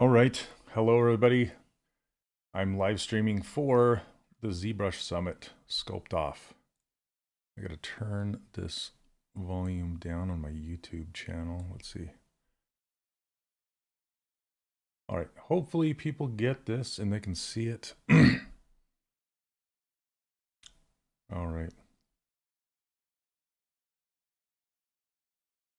All right. Hello, everybody. I'm live streaming for the ZBrush Summit Sculpt-Off. I got to turn this volume down on my YouTube channel. Let's see. All right. Hopefully people get this and they can see it. All right.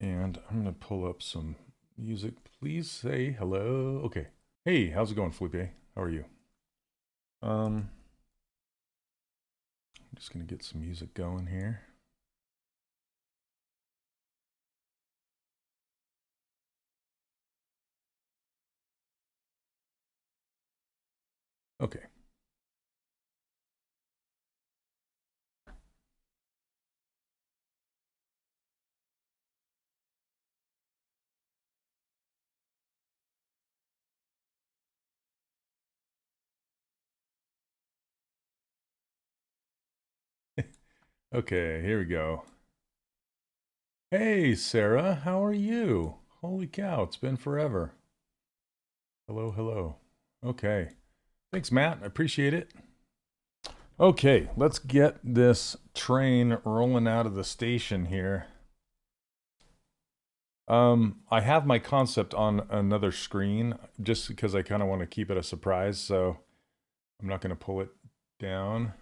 And I'm going to pull up some music. Please say hello. Okay. Hey, how's it going, Felipe? How are you? I'm just going to get some music going here. Okay. Okay, here we go. Hey, Sarah, how are you? Holy cow, it's been forever. Hello, hello. Okay. Thanks, Matt. I appreciate it. Okay, let's get this train rolling out of the station here. I have my concept on another screen just because I kind of want to keep it a surprise, so I'm not going to pull it down.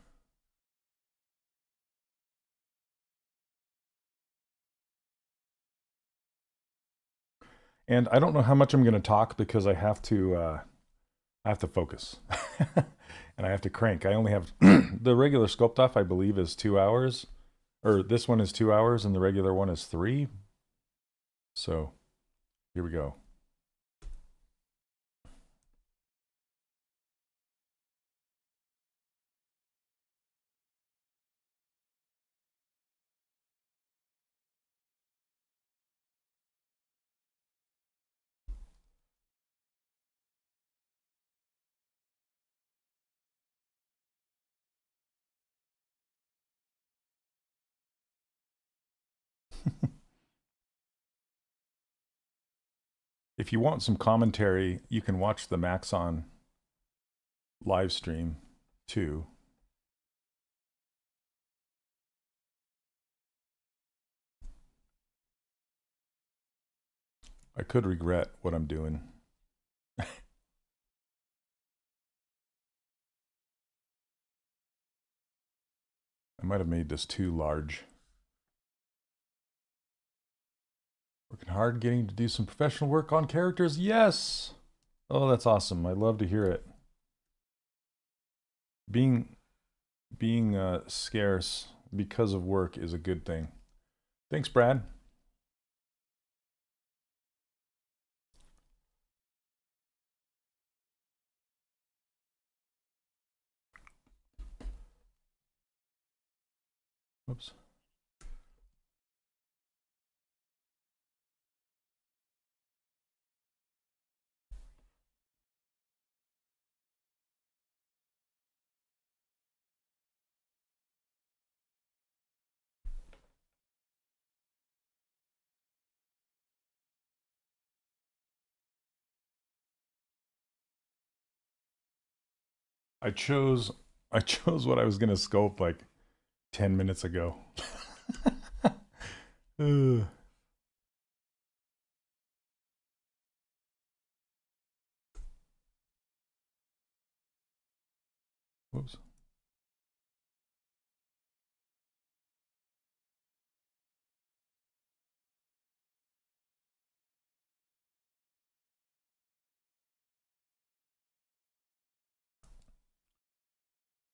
And I don't know how much I'm going to talk because I have to focus. And I have to crank. I only have the regular Sculpt-Off, I believe, is 2 hours. Or this one is 2 hours and the regular one is 3. So here we go. If you want some commentary, you can watch the Maxon live stream too. I could regret what I'm doing. I might have made this too large. Working hard, getting to do some professional work on characters. Yes! Oh, that's awesome. I love to hear it. Being scarce because of work is a good thing. Thanks, Brad. Whoops. I chose what I was gonna sculpt like 10 minutes ago. Whoops.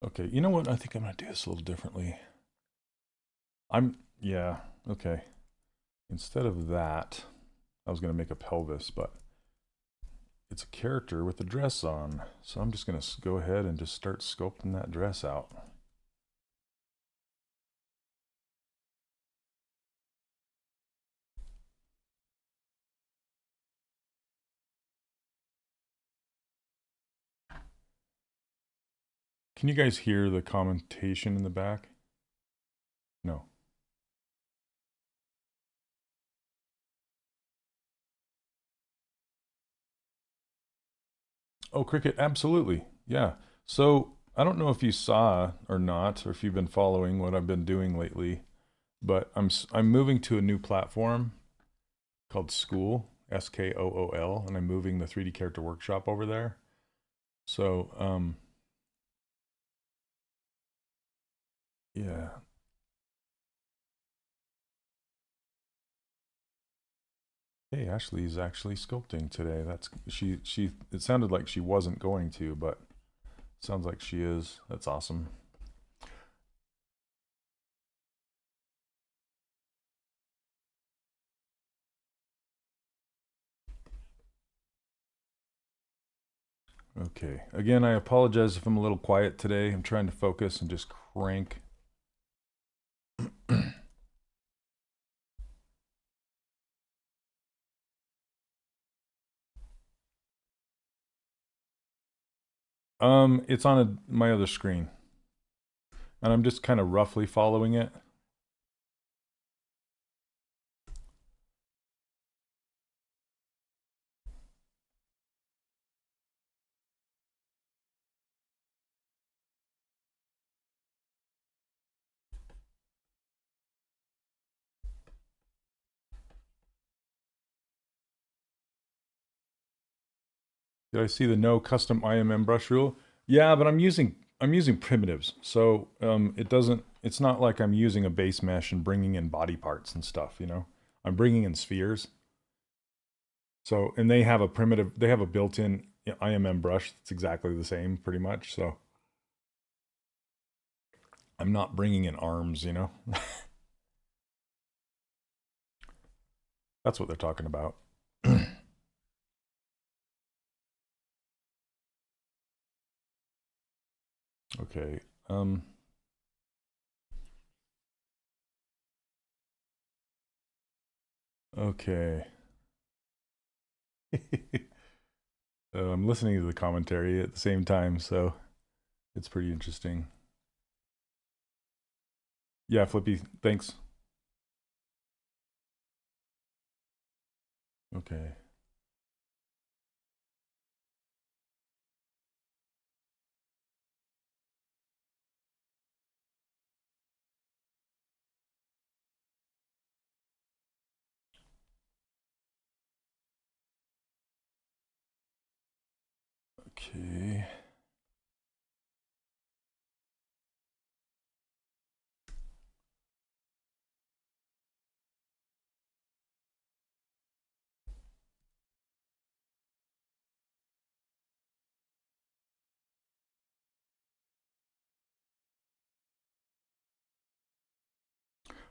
Okay, you know what? I think I'm gonna do this a little differently. Yeah, okay. Instead of that, I was gonna make a pelvis, but it's a character with a dress on. So I'm just gonna go ahead and just start sculpting that dress out. Can you guys hear the commentation in the back? No. Oh, Cricket, absolutely. Yeah. So I don't know if you saw or not, or if you've been following what I've been doing lately, but I'm moving to a new platform called School, Skool, and I'm moving the 3D Character Workshop over there. So yeah. Hey, Ashley's actually sculpting today. That's she it sounded like she wasn't going to, but sounds like she is. That's awesome. Okay. Again, I apologize if I'm a little quiet today. I'm trying to focus and just crank. It's on my other screen, and I'm just kind of roughly following it. Did I see the no custom IMM brush rule? Yeah, but I'm using primitives, so it doesn't. It's not like I'm using a base mesh and bringing in body parts and stuff. You know, I'm bringing in spheres. So, and they have a primitive. They have a built-in IMM brush that's exactly the same, pretty much. So, I'm not bringing in arms. You know, that's what they're talking about. Okay. Okay. I'm listening to the commentary at the same time, so it's pretty interesting. Yeah, Flippy, thanks. Okay. Okay.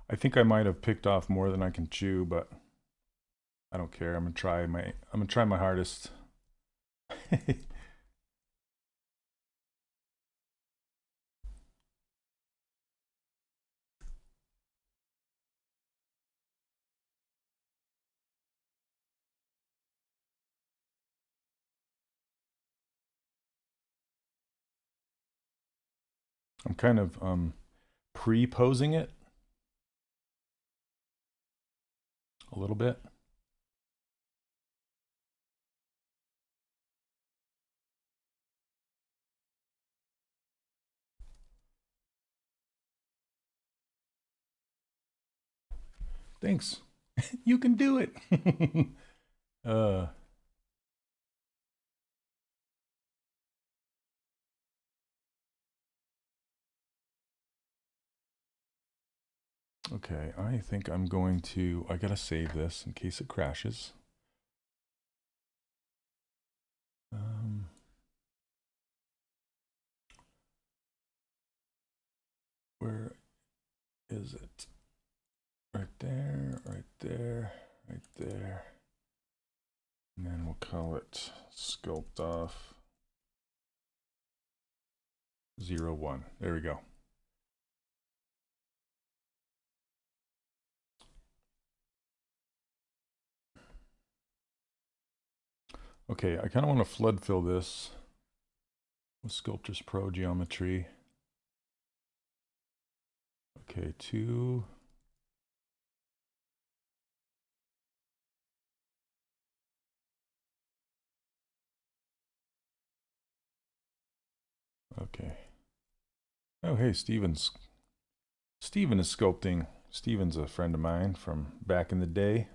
I think I might have picked off more than I can chew, but I don't care. I'm gonna try my hardest. I'm kind of pre-posing it a little bit. Thanks. You can do it. uh okay, I think I gotta save this in case it crashes. Um where is it? Right there, right there, right there. And then we'll call it Sculpt-Off 01. There we go. Okay, I kind of want to flood fill this with Sculptris Pro geometry. Okay, 2. Okay. Oh, hey, Steven is sculpting. Steven's a friend of mine from back in the day.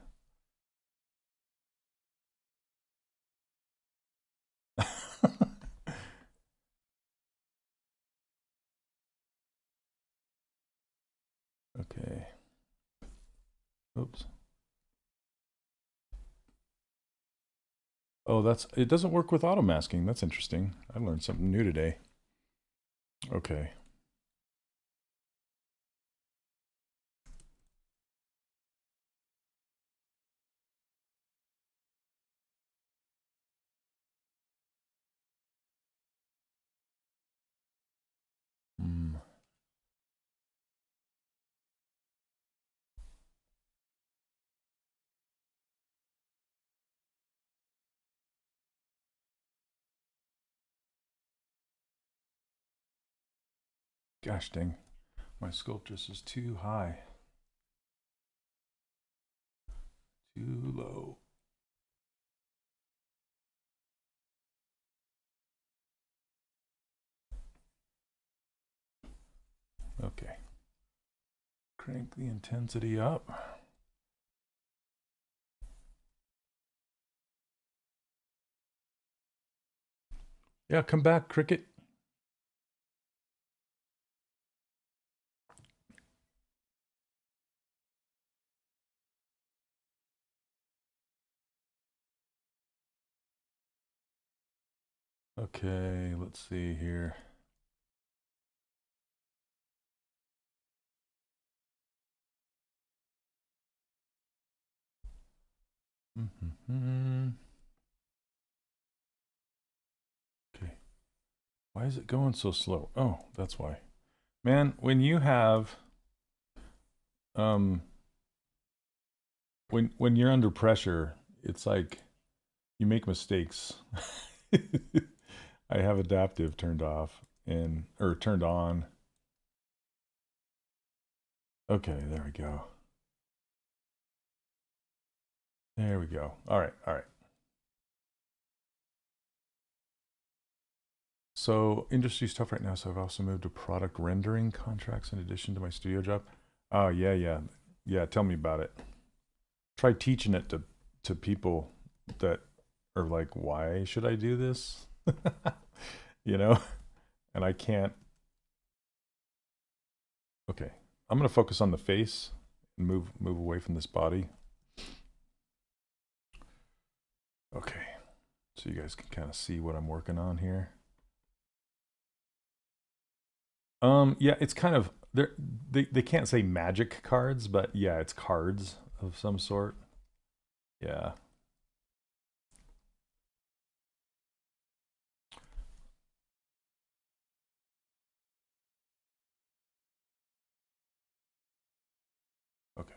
Okay. Oops. Oh, it doesn't work with auto masking. That's interesting. I learned something new today. Okay. Hmm. Gosh dang, my sculptress is too high. Too low. Okay. Crank the intensity up. Yeah, come back, Cricket. Okay, let's see here. Okay. Why is it going so slow? Oh, that's why. Man, when you have when you're under pressure, it's like you make mistakes. I have adaptive turned off or turned on. Okay, there we go. There we go. All right, all right. So industry's tough right now, so I've also moved to product rendering contracts in addition to my studio job. Oh yeah, yeah. Yeah, tell me about it. Try teaching it to people that are like, why should I do this? You know? And I can't. Okay. I'm gonna focus on the face and move away from this body. Okay. So you guys can kind of see what I'm working on here. Yeah, it's kind of they can't say magic cards, but yeah, it's cards of some sort. Yeah. Okay.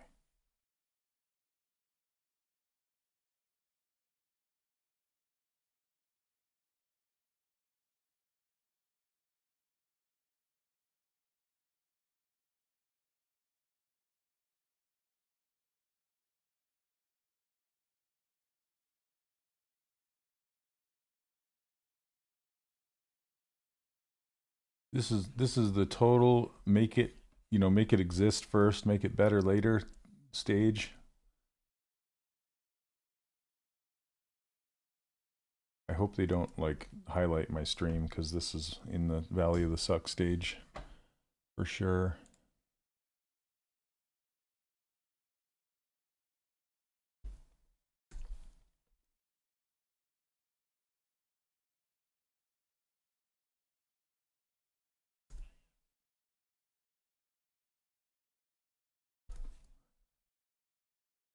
This is the total make it, make it exist first, make it better later stage. I hope they don't like highlight my stream because this is in the Valley of the Suck stage for sure.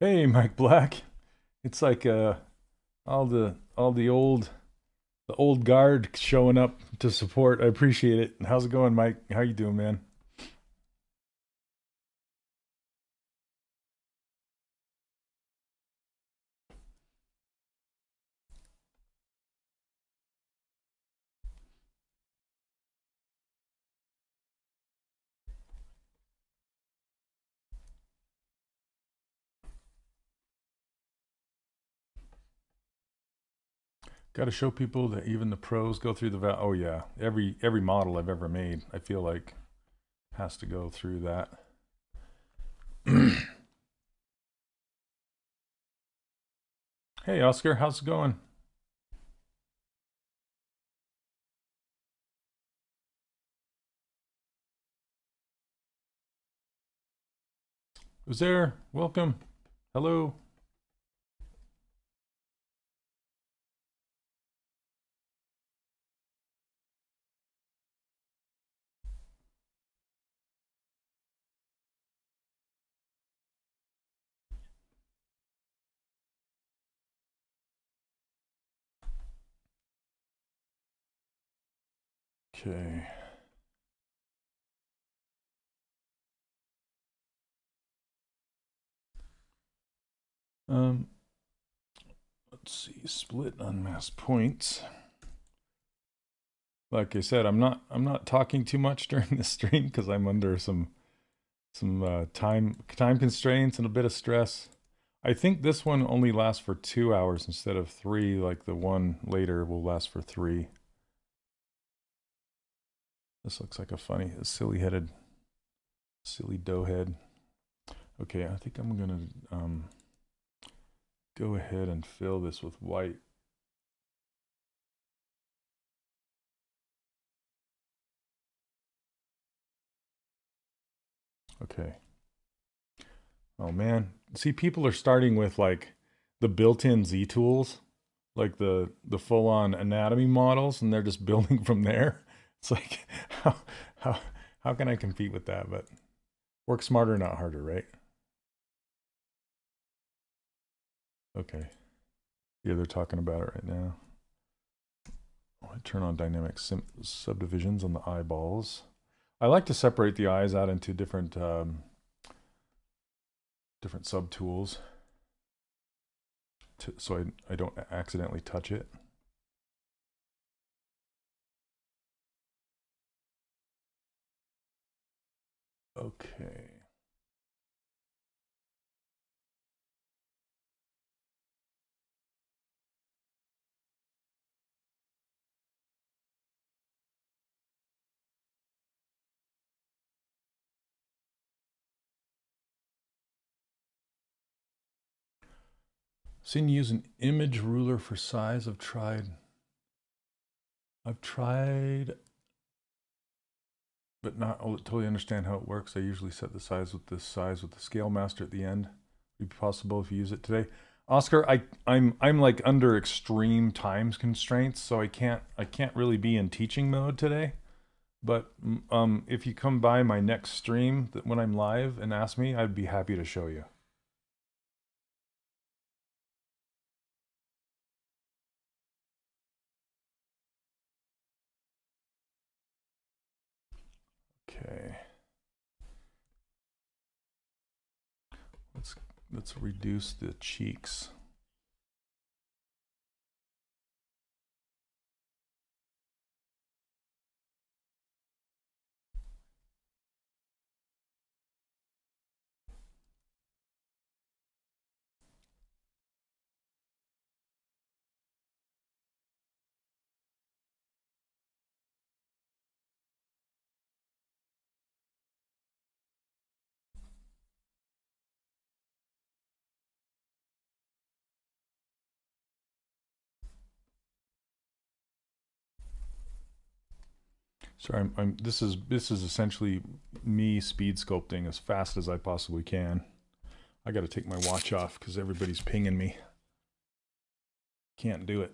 Hey, Mike Black. It's like all the old guard showing up to support. I appreciate it. How's it going, Mike? How you doing, man? Got to show people that even the pros go through the oh yeah, every model I've ever made, I feel like has to go through that. Hey Oscar, how's it going? Who's there? Welcome. Hello. Okay. Let's see, split unmasked points. Like I said, I'm not talking too much during the stream because I'm under some time constraints and a bit of stress. I think this one only lasts for 2 hours instead of 3, like the one later will last for 3. This looks like a funny, silly dough head. Okay, I think I'm gonna go ahead and fill this with white. Okay. Oh man, see, people are starting with like the built-in Z tools, like the full-on anatomy models, and they're just building from there. It's like how how can I compete with that? But work smarter, not harder, right? Okay. Yeah, they're talking about it right now. I turn on dynamic subdivisions on the eyeballs. I like to separate the eyes out into different different subtools so I don't accidentally touch it. Okay. Seen you use an image ruler for size. I've tried, but not totally understand how it works. I usually set the size with the scale master at the end. Would it be possible if you use it today? Oscar, I'm like under extreme time constraints, so I can't really be in teaching mode today. But if you come by my next stream when I'm live and ask me, I'd be happy to show you. Okay. Let's reduce the cheeks. Sorry, this is essentially me speed sculpting as fast as I possibly can. I got to take my watch off because everybody's pinging me. Can't do it.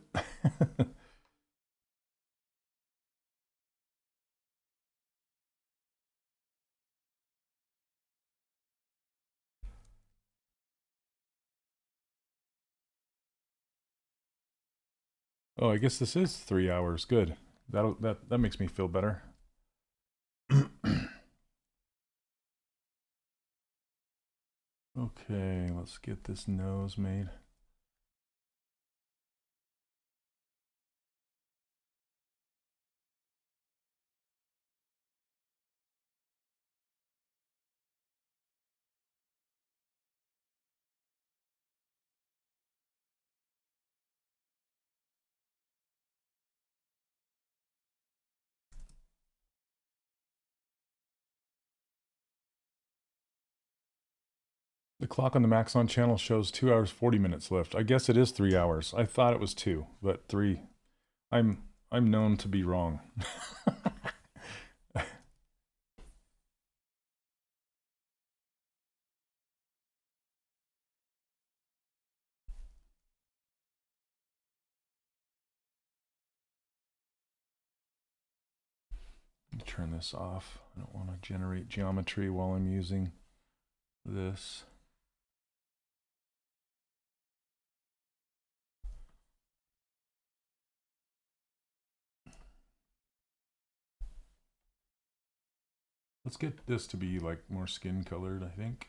Oh, I guess this is 3 hours. Good. That makes me feel better. Okay, let's get this nose made. The clock on the Maxon channel shows 2 hours 40 minutes left. I guess it is 3 hours. I thought it was 2, but 3. I'm known to be wrong. Turn this off. I don't want to generate geometry while I'm using this. Let's get this to be like more skin colored, I think.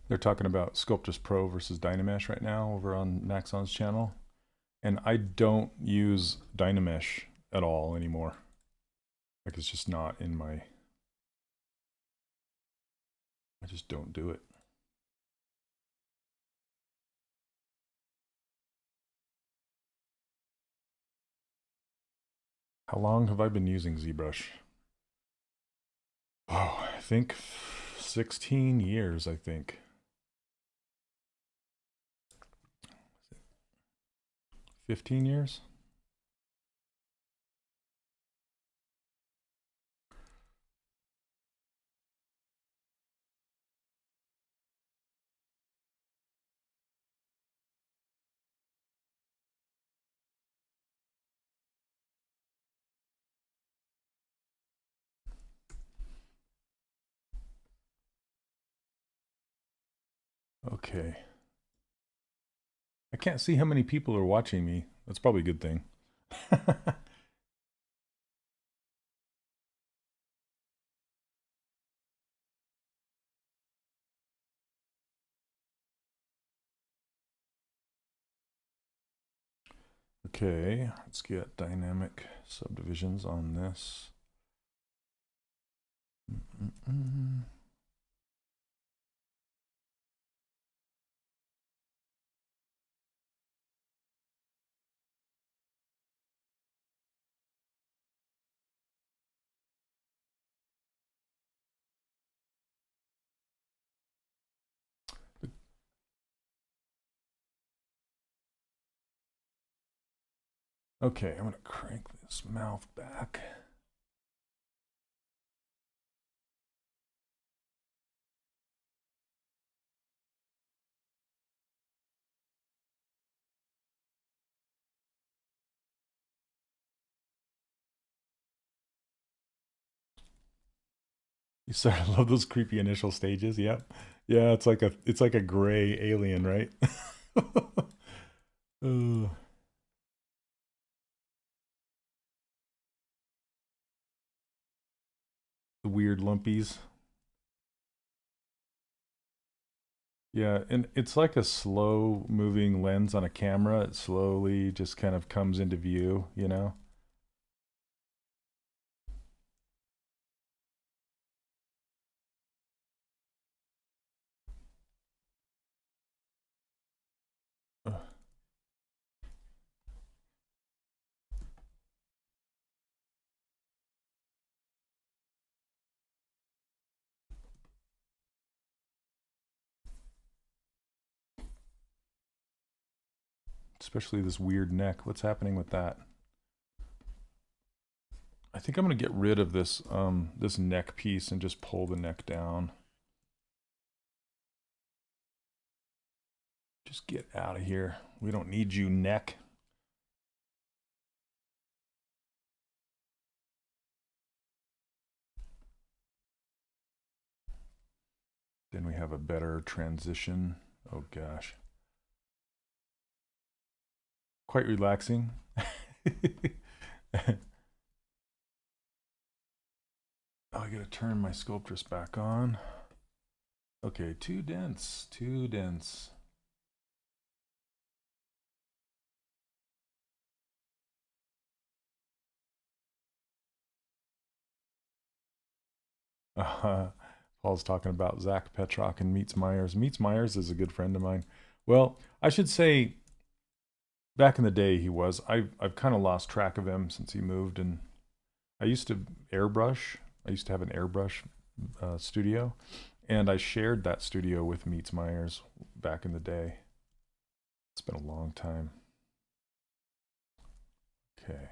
They're talking about Sculptus Pro versus Dynamesh right now over on Maxon's channel. And I don't use Dynamesh at all anymore. Like, it's just not in my... I just don't do it. How long have I been using ZBrush? Oh, I think 16 years, I think. 15 years? Okay. I can't see how many people are watching me. That's probably a good thing. Okay, let's get dynamic subdivisions on this. Okay, I'm going to crank this mouth back. You start to love those creepy initial stages. Yep. Yeah, it's like a gray alien, right? The weird lumpies. Yeah, and it's like a slow moving lens on a camera. It slowly just kind of comes into view, you know? Especially this weird neck. What's happening with that? I think I'm going to get rid of this this neck piece and just pull the neck down. Just get out of here. We don't need you, neck. Then we have a better transition. Oh gosh. Quite relaxing. Oh, I gotta turn my Sculptress back on. Okay, too dense, too dense. Paul's talking about Zach Petrock and Meets Myers. Meets Myers is a good friend of mine. Well, I should say back in the day he was. I've kind of lost track of him since he moved, and I used to airbrush. I used to have an airbrush studio, and I shared that studio with Meets Myers back in the day. It's been a long time. Okay.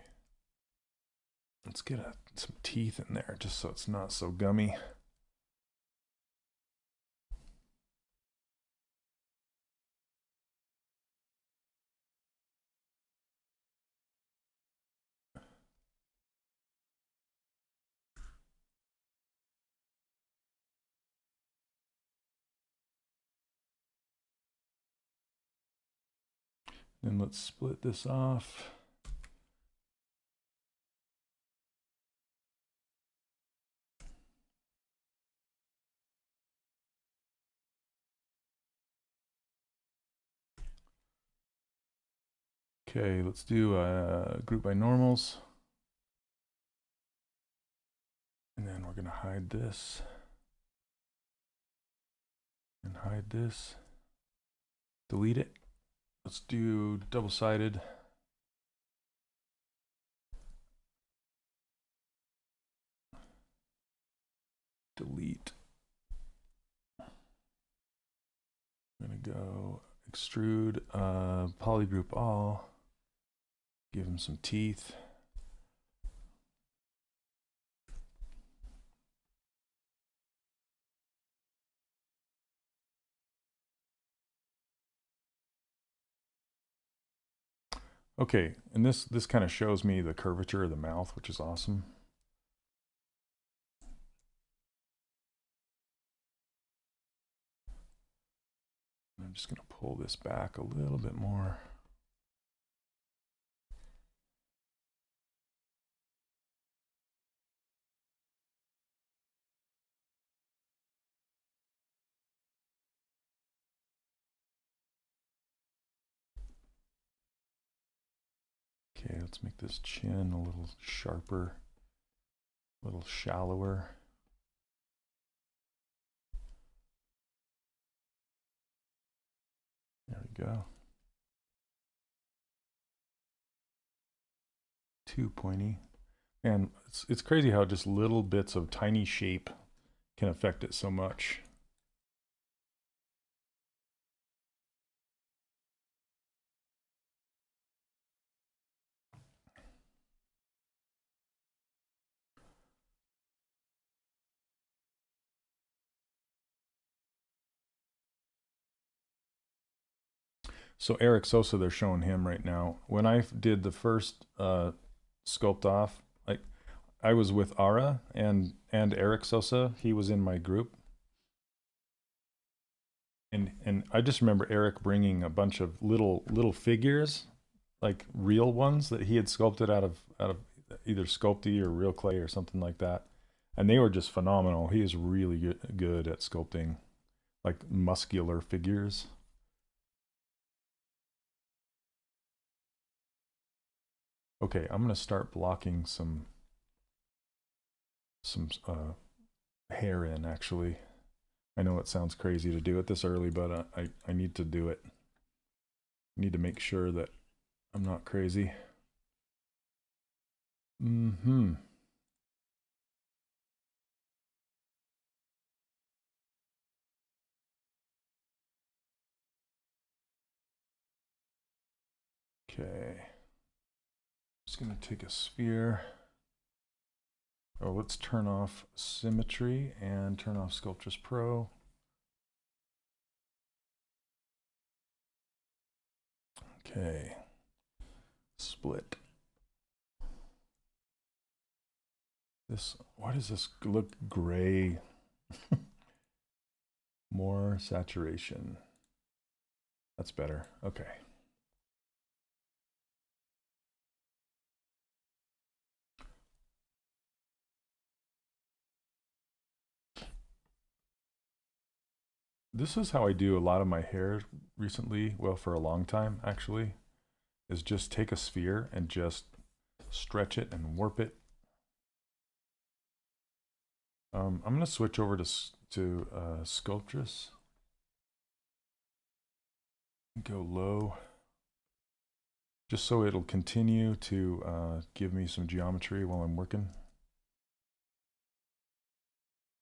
Let's get some teeth in there just so it's not so gummy. And let's split this off. Okay, let's do a group by normals. And then we're going to hide this. And hide this. Delete it. Let's do double-sided. Delete. I'm going to go extrude, polygroup all. Give him some teeth. Okay, and this kind of shows me the curvature of the mouth, which is awesome. I'm just going to pull this back a little bit more. Okay, let's make this chin a little sharper, a little shallower. There we go. Too pointy. And it's crazy how just little bits of tiny shape can affect it so much. So Eric Sosa, they're showing him right now. When I did the first Sculpt-Off, I was with Ara and Eric Sosa. He was in my group. And I just remember Eric bringing a bunch of little figures, like real ones that he had sculpted out of either Sculpty or real clay or something like that. And they were just phenomenal. He is really good at sculpting like muscular figures. Okay, I'm gonna start blocking some hair in, actually. I know it sounds crazy to do it this early, but I need to do it. I need to make sure that I'm not crazy. Okay. Just gonna take a sphere. Oh, let's turn off symmetry and turn off Sculptress Pro. Okay. Split. Why does this look gray? more saturation. That's better. Okay. This is how I do a lot of my hair recently, well, for a long time actually, is just take a sphere and just stretch it and warp it. I'm going to switch over to Sculptress. Go low, just so it'll continue to give me some geometry while I'm working.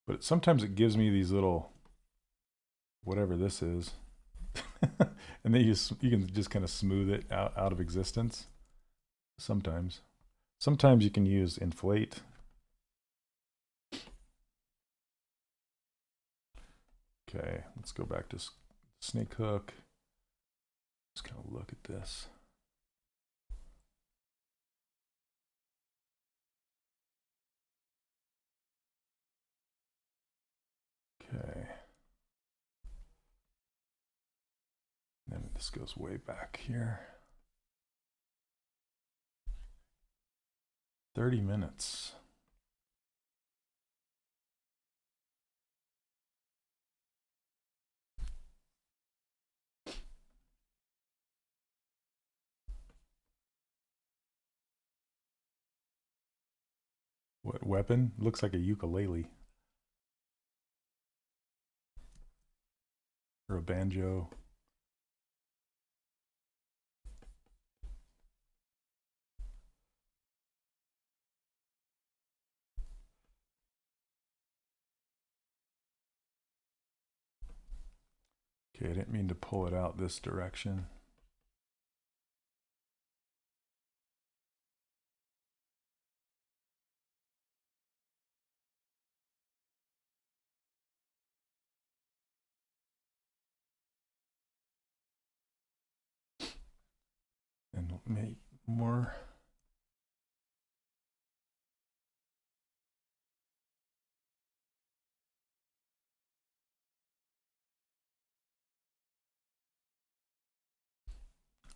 But sometimes it gives me these little, whatever this is, and then you can just kind of smooth it out of existence. Sometimes you can use inflate. Okay, let's go back to snake hook. Just kind of look at this. Okay. Then this goes way back here. 30 minutes. What weapon? Looks like a ukulele. Or a banjo. Okay, I didn't mean to pull it out this direction. And make more.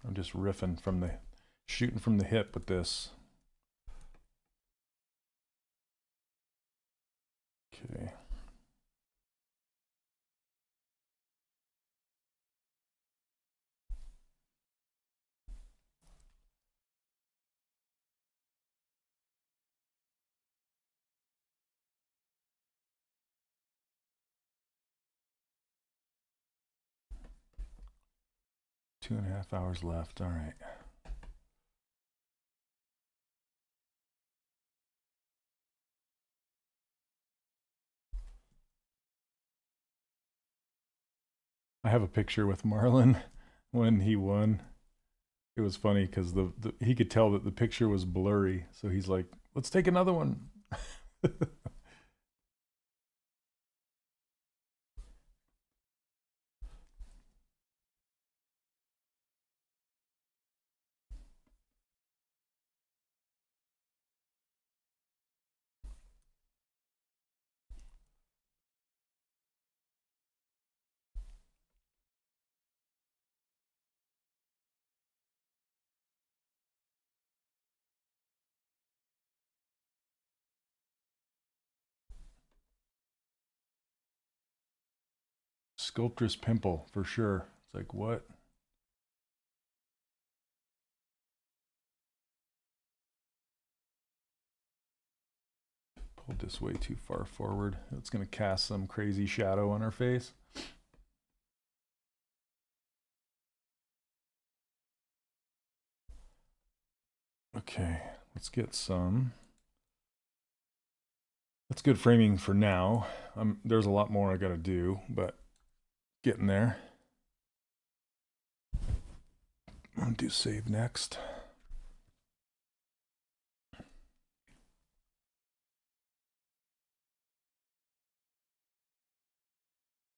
I'm just riffing from the, shooting from the hip with this. Okay. Two and a half hours left. All right. I have a picture with Marlon when he won. It was funny because he could tell that the picture was blurry, so he's like, "Let's take another one." Sculptress pimple for sure. It's like, what? Pulled this way too far forward. It's going to cast some crazy shadow on her face. Okay, let's get some. That's good framing for now. There's a lot more I got to do, but getting there. I'll do save next.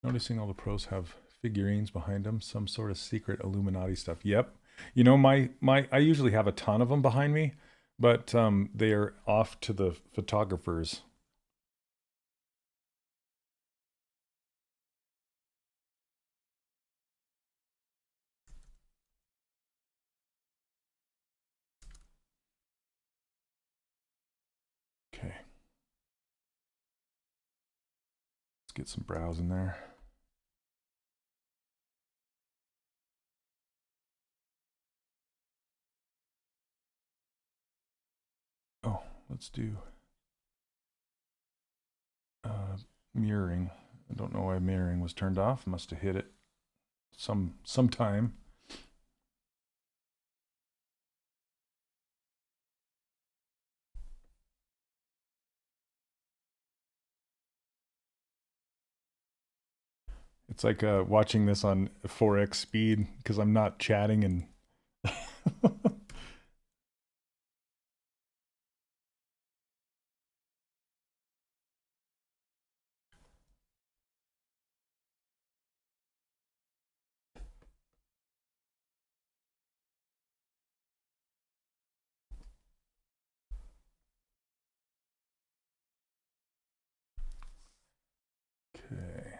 Noticing all the pros have figurines behind them, some sort of secret Illuminati stuff. Yep. You know, I usually have a ton of them behind me, but they are off to the photographers. Let's get some brows in there. Oh, let's do mirroring. I don't know why mirroring was turned off. Must have hit it sometime. It's like watching this on 4x speed because I'm not chatting and okay.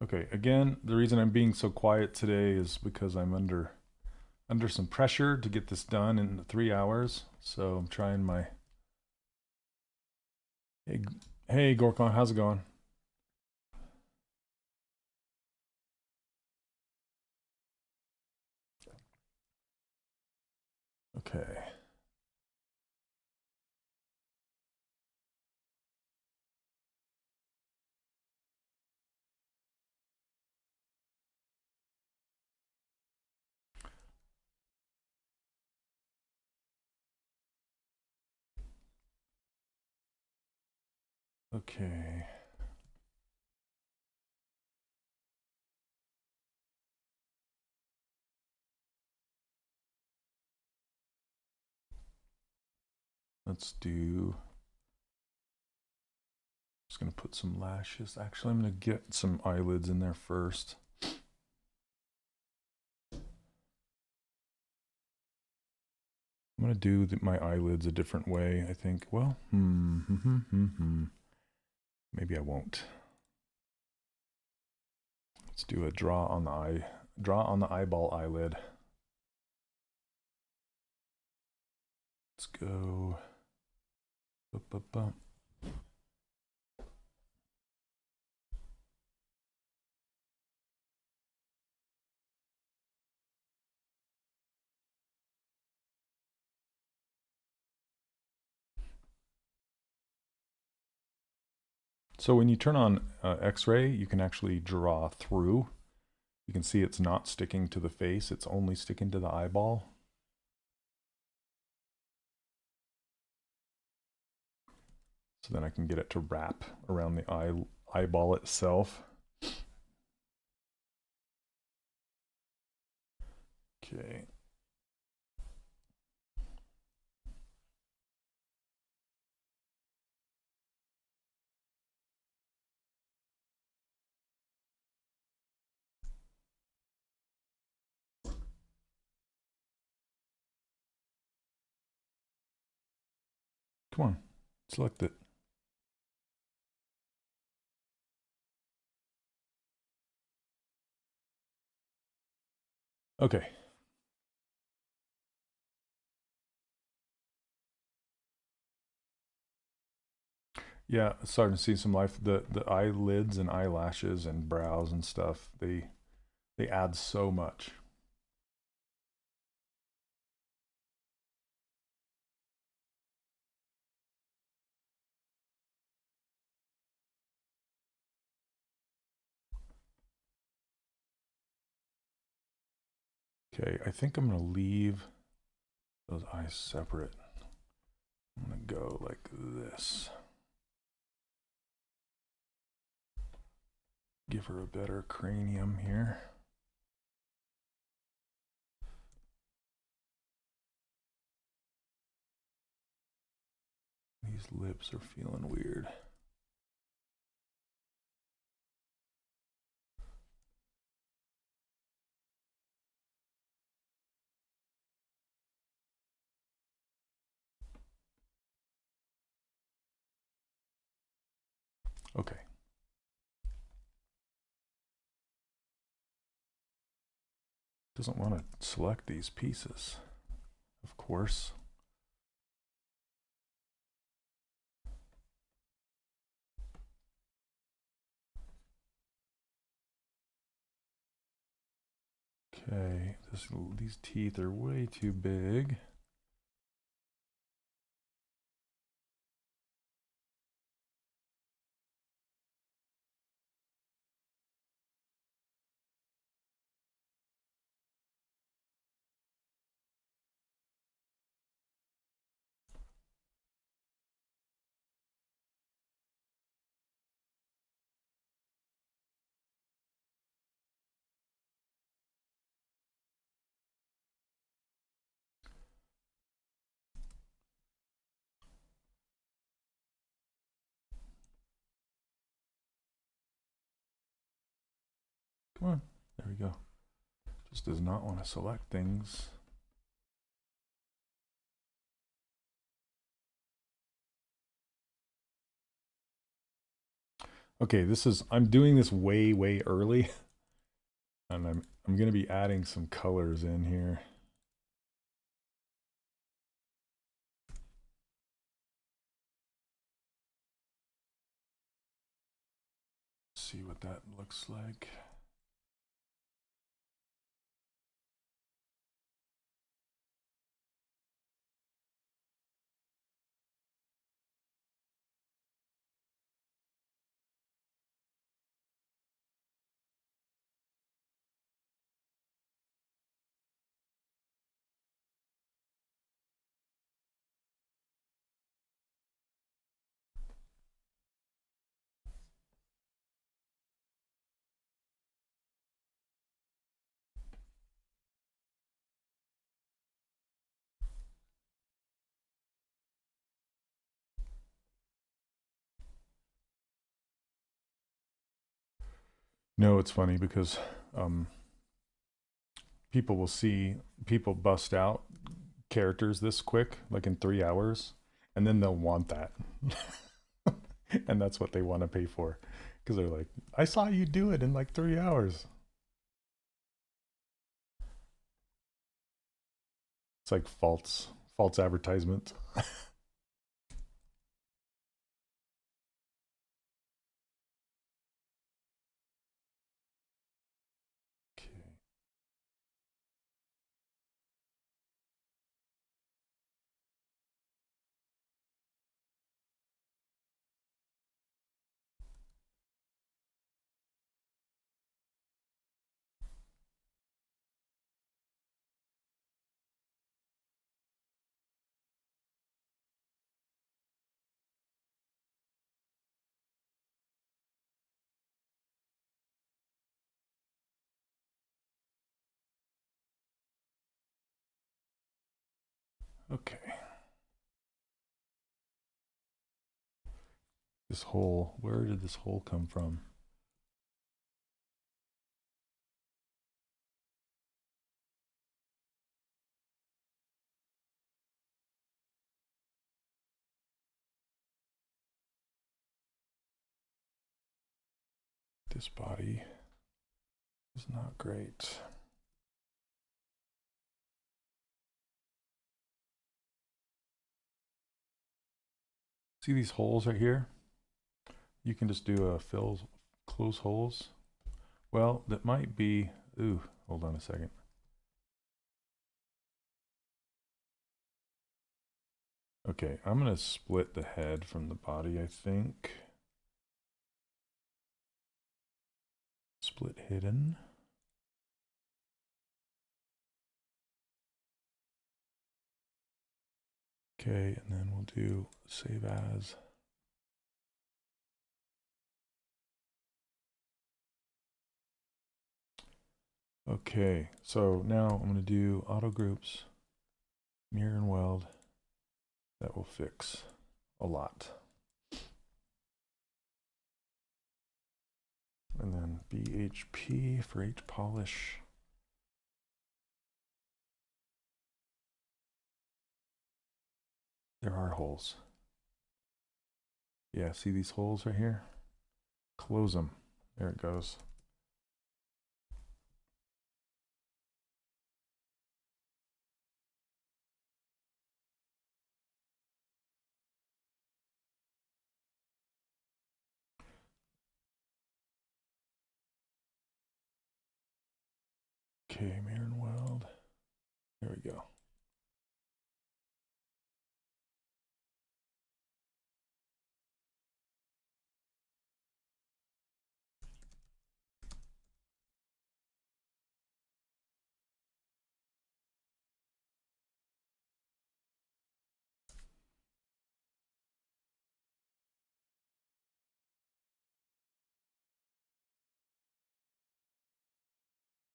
Okay, again, the reason I'm being so quiet today is because I'm under some pressure to get this done in 3 hours. So I'm trying my... Hey Gorkon, how's it going? Okay. Okay. Let's do... Just gonna put some lashes. Actually, I'm gonna get some eyelids in there first. I'm gonna do my eyelids a different way, I think. Well, maybe I won't. Let's do a draw on the eyeball eyelid. Let's go. So when you turn on X-ray, you can actually draw through. You can see it's not sticking to the face, it's only sticking to the eyeball. So then I can get it to wrap around the eyeball itself. Okay. Come on, select it. Okay. Yeah, starting to see some life. The eyelids and eyelashes and brows and stuff, they add so much. Okay, I think I'm gonna leave those eyes separate. I'm gonna go like this. Give her a better cranium here. These lips are feeling weird. Okay. Doesn't want to select these pieces, of course. Okay, these teeth are way too big. Come on, there we go. Just does not want to select things. Okay, I'm doing this way early, and I'm going to be adding some colors in here. See what that looks like. No, it's funny because people bust out characters this quick, like in 3 hours, and then they'll want that. And that's what they want to pay for, because they're like, I saw you do it in like 3 hours. It's like false advertisement. Okay. This hole, where did this hole come from? This body is not great. See these holes right here? You can just do a close holes. Well, that might be, ooh, hold on a second. Okay, I'm gonna split the head from the body, I think. Split hidden. Okay, and then we'll do save as. Okay, so now I'm going to do auto groups, mirror and weld. That will fix a lot. And then BHP for H polish. There are holes. Yeah, see these holes right here? Close them. There it goes. Okay, mirror and weld. There we go.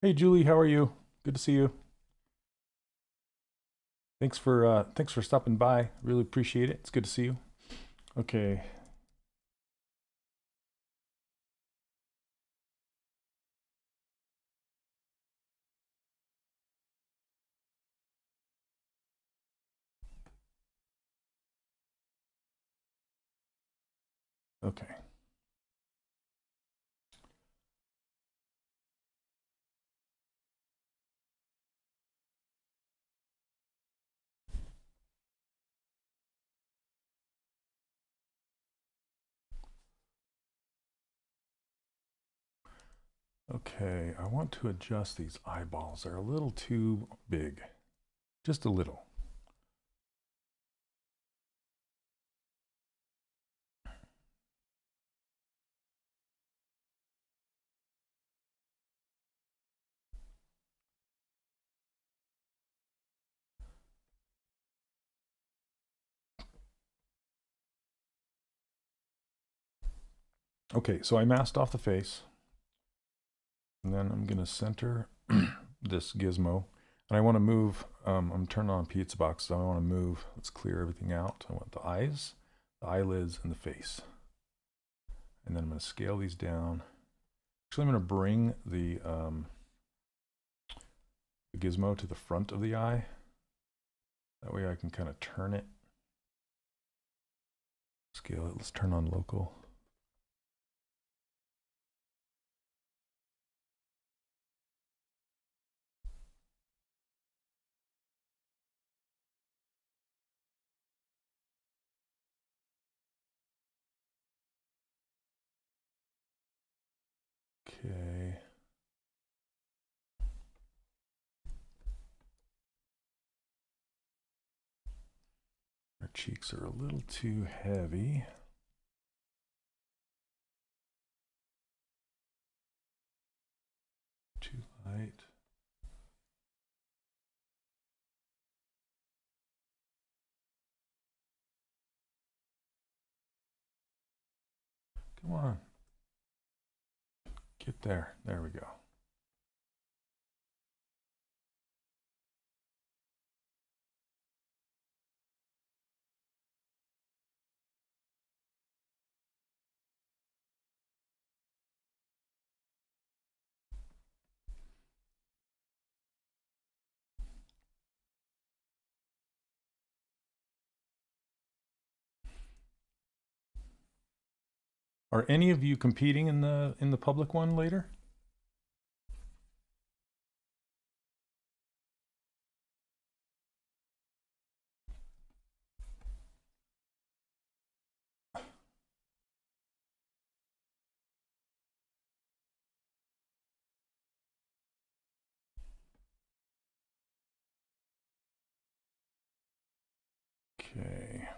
Hey Julie, how are you? Good to see you. Thanks for stopping by. Really appreciate it. It's good to see you. Okay. Okay. Okay, I want to adjust these eyeballs. They're a little too big. Just a little. Okay, so I masked off the face. And then I'm going to center this gizmo. And I want to move, I'm turning on pizza box, so I want to move, let's clear everything out. I want the eyes, the eyelids, and the face. And then I'm going to scale these down. Actually, I'm going to bring the gizmo to the front of the eye. That way I can kind of turn it. Scale it, let's turn on local. Okay. Our cheeks are a little too heavy. Too light. Come on. Get there. There we go. Are any of you competing in the public one later? Okay.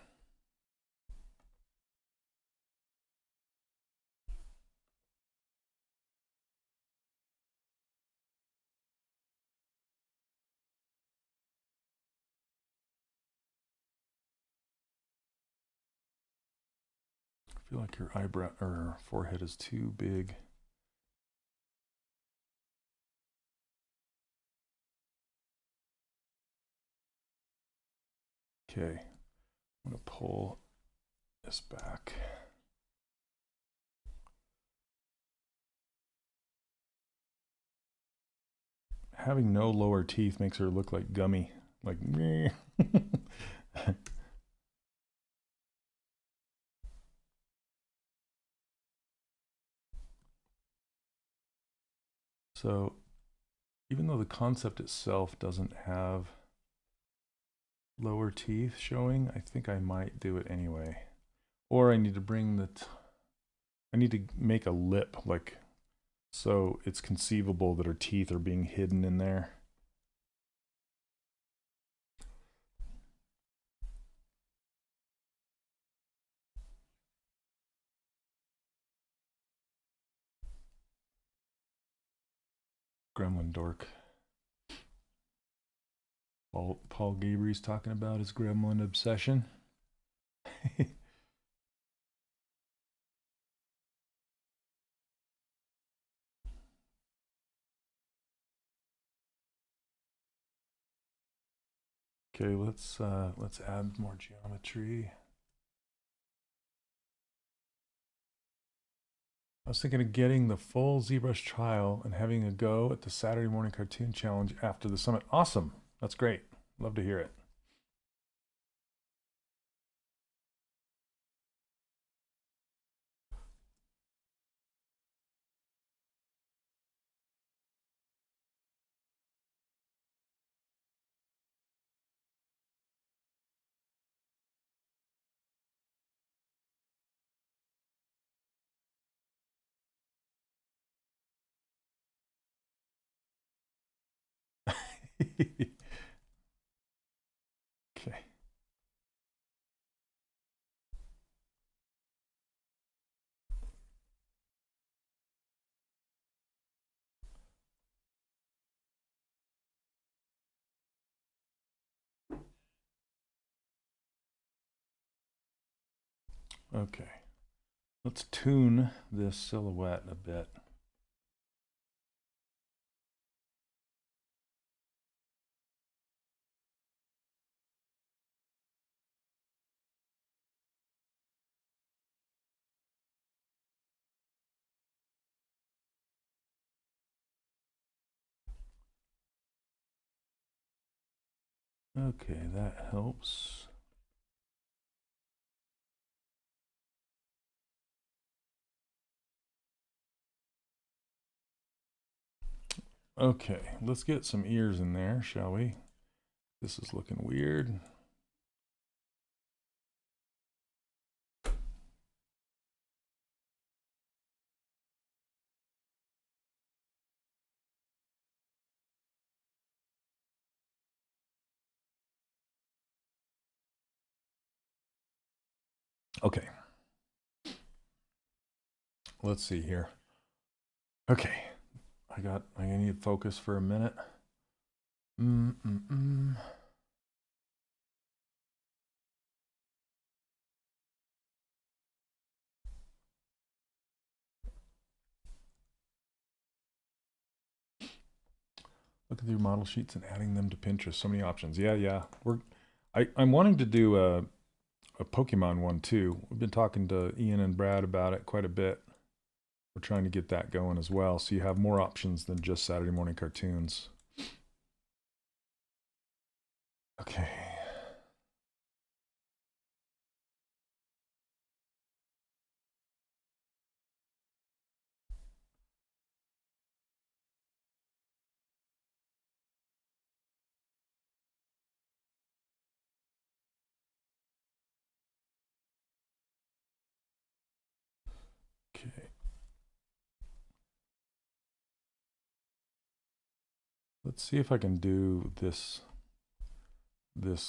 I feel like your eyebrow or forehead is too big. Okay, I'm going to pull this back. Having no lower teeth makes her look like gummy, like meh. So even though the concept itself doesn't have lower teeth showing, I think I might do it anyway. Or I need to bring the, I need to make a lip, like, so it's conceivable that her teeth are being hidden in there. Gremlin dork. Paul Gabriel's talking about his gremlin obsession. Okay, let's add more geometry. I was thinking of getting the full ZBrush trial and having a go at the Saturday morning cartoon challenge after the summit. Awesome. That's great. Love to hear it. Okay. Okay. Let's tune this silhouette a bit. Okay, that helps. Okay, let's get some ears in there, shall we? This is looking weird. Okay. Let's see here. Okay. I need focus for a minute. Looking through model sheets and adding them to Pinterest. So many options. Yeah. I'm wanting to do a Pokemon one too. We've been talking to Ian and Brad about it quite a bit. We're trying to get that going as well, so you have more options than just Saturday morning cartoons. Okay. Okay. Let's see if I can do this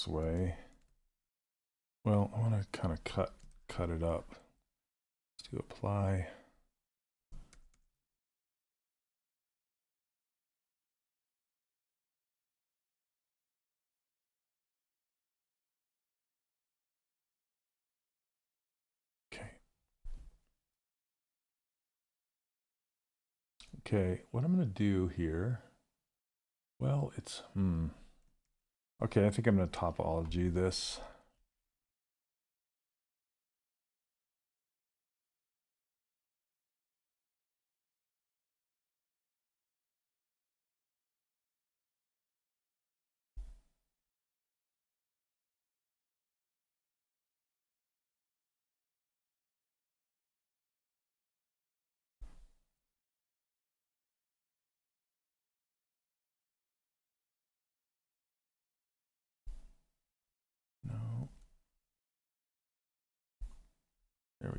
way. Well, I want to kind of cut it up. Let's do apply. Okay, what I'm going to do here, well, it's, okay, I think I'm going to topology this.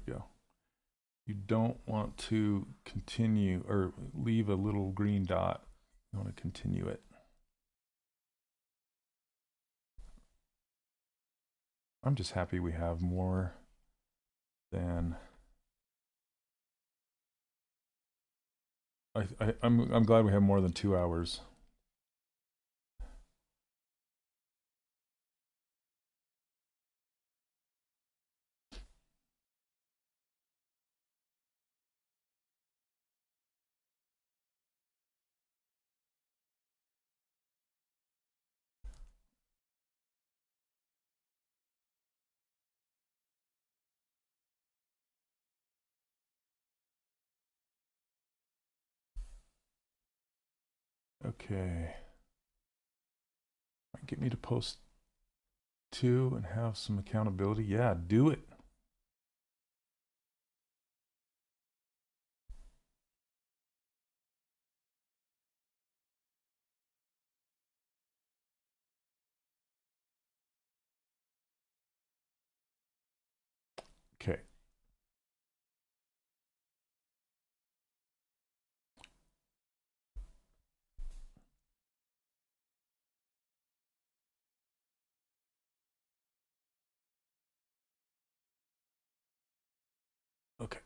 we go. You don't want to continue or leave a little green dot. You want to continue it. I'm just happy we have more than I'm glad we have more than 2 hours. Okay. Get me to post 2 and have some accountability. Yeah, do it. Okay. Okay.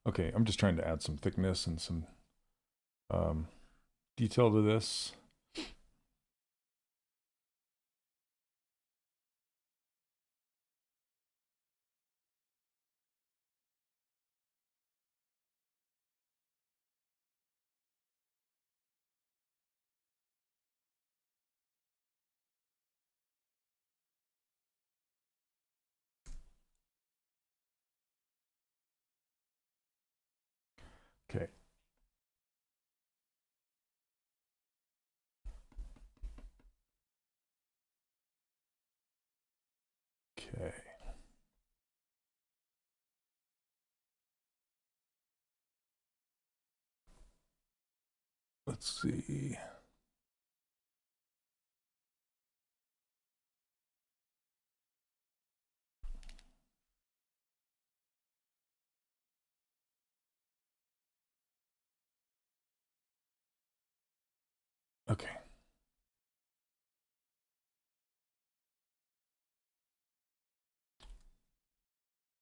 Okay, I'm just trying to add some thickness and some detail to this. Okay. Okay. Let's see. Okay.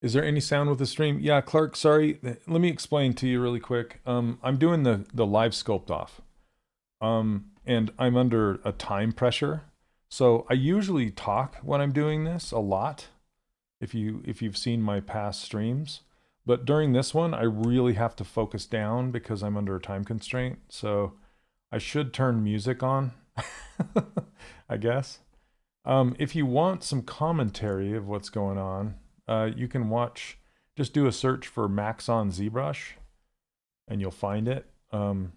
Is there any sound with the stream? Yeah, Clark, sorry. Let me explain to you really quick. I'm doing the live Sculpt-Off. And I'm under a time pressure. So I usually talk when I'm doing this a lot, if you've seen my past streams. But during this one, I really have to focus down because I'm under a time constraint. So I should turn music on, I guess. If you want some commentary of what's going on, you can just do a search for Max on ZBrush and you'll find it. And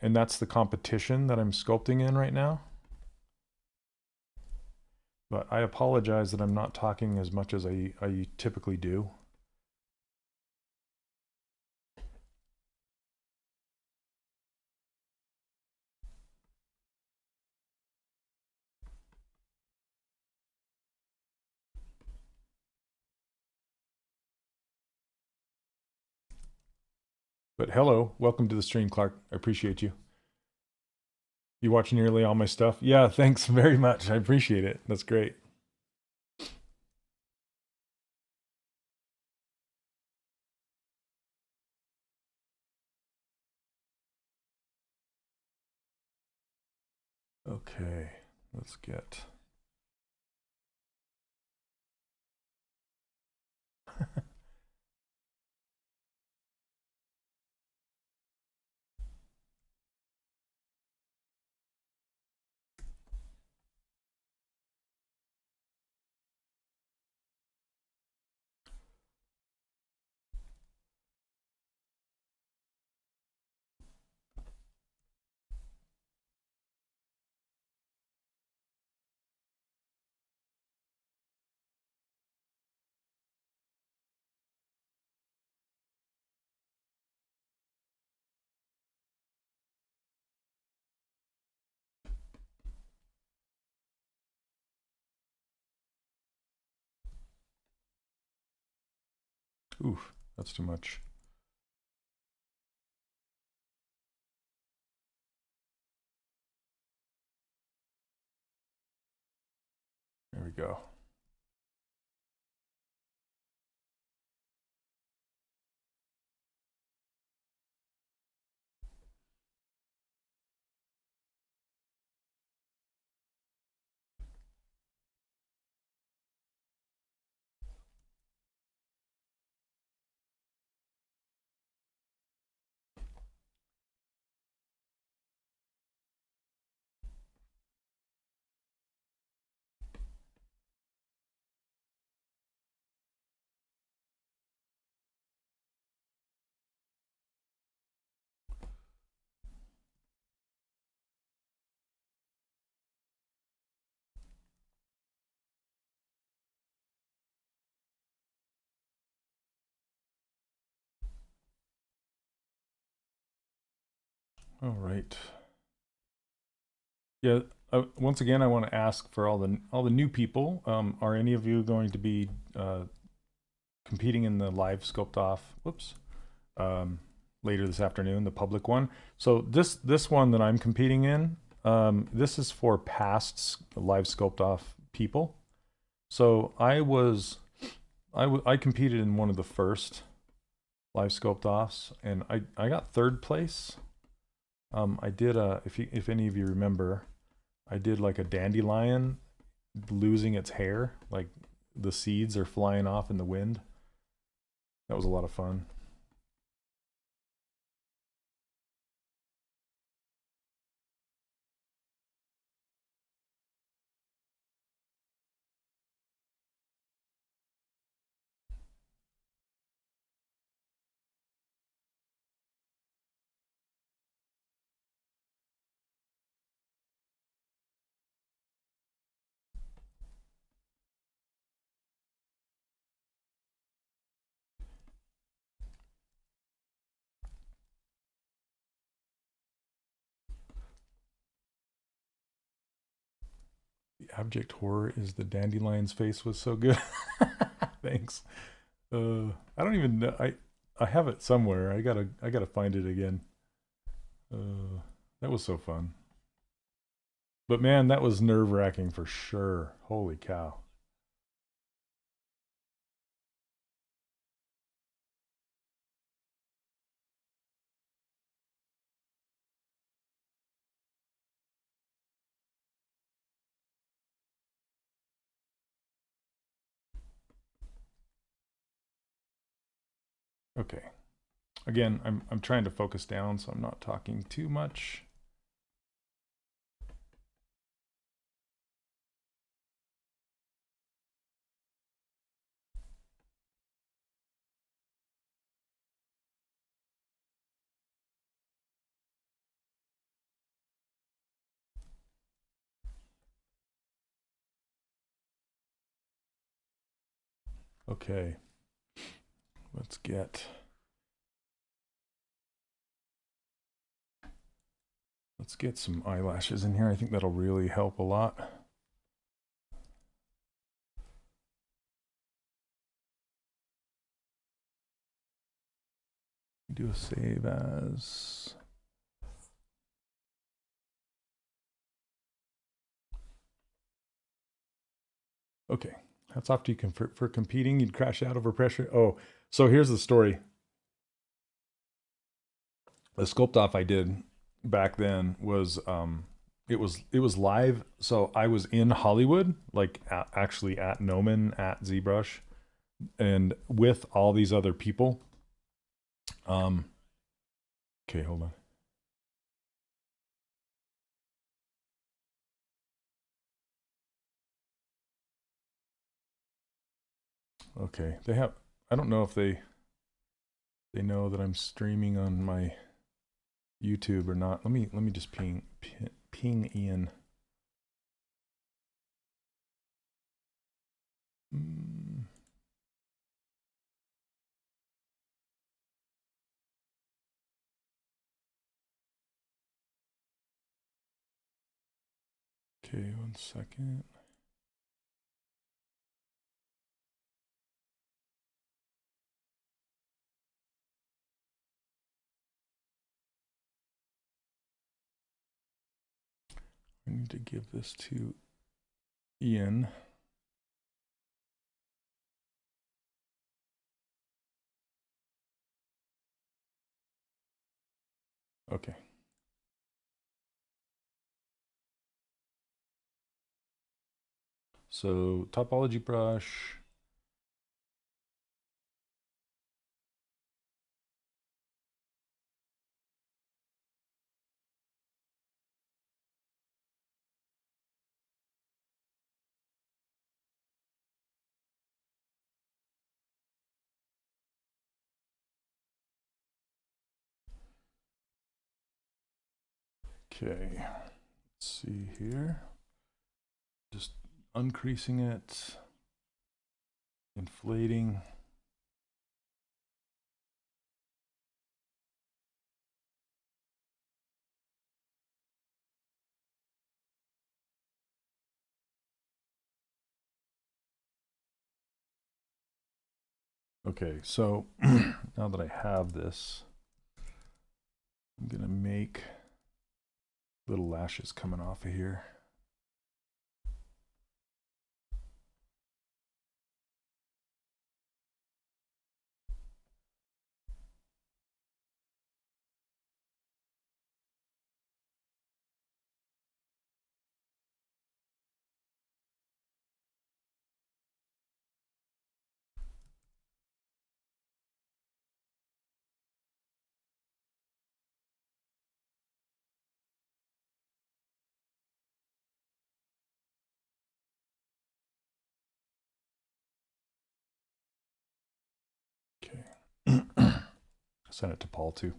that's the competition that I'm sculpting in right now. But I apologize that I'm not talking as much as I typically do. But hello, welcome to the stream, Clark. I appreciate you. You watch nearly all my stuff? Yeah, thanks very much. I appreciate it. That's great. Okay, let's get... Oof, that's too much. There we go. All right. Yeah. Once again, I want to ask for all the new people. Are any of you going to be competing in the live Sculpt-Off? Whoops. Later this afternoon, the public one. So this one that I'm competing in, this is for past live Sculpt-Off people. So I competed in one of the first live Sculpt-Offs, and I got third place. I did if any of you remember, I did like a dandelion losing its hair, like the seeds are flying off in the wind. That was a lot of fun. The abject horror is the dandelion's face was so good. Thanks. I don't even know. I have it somewhere. I gotta find it again. That was so fun. But man, that was nerve-wracking for sure. Holy cow. Okay. Again, I'm trying to focus down, so I'm not talking too much. Okay. Let's get some eyelashes in here. I think that'll really help a lot. Do a save as. Okay, hats off to you for competing. You'd crash out over pressure. Oh, so here's the story. The Sculpt-Off I did back then was it was live. So I was in Hollywood, like actually at Noman at ZBrush, and with all these other people. Okay, hold on. Okay, they have. I don't know if they know that I'm streaming on my YouTube or not. Let me just ping Ian. Okay, 1 second. I need to give this to Ian. Okay. So topology brush. Okay, let's see here. Just uncreasing it, inflating. Okay, so now that I have this, I'm gonna make little lashes coming off of here. Okay. Send it to Paul too.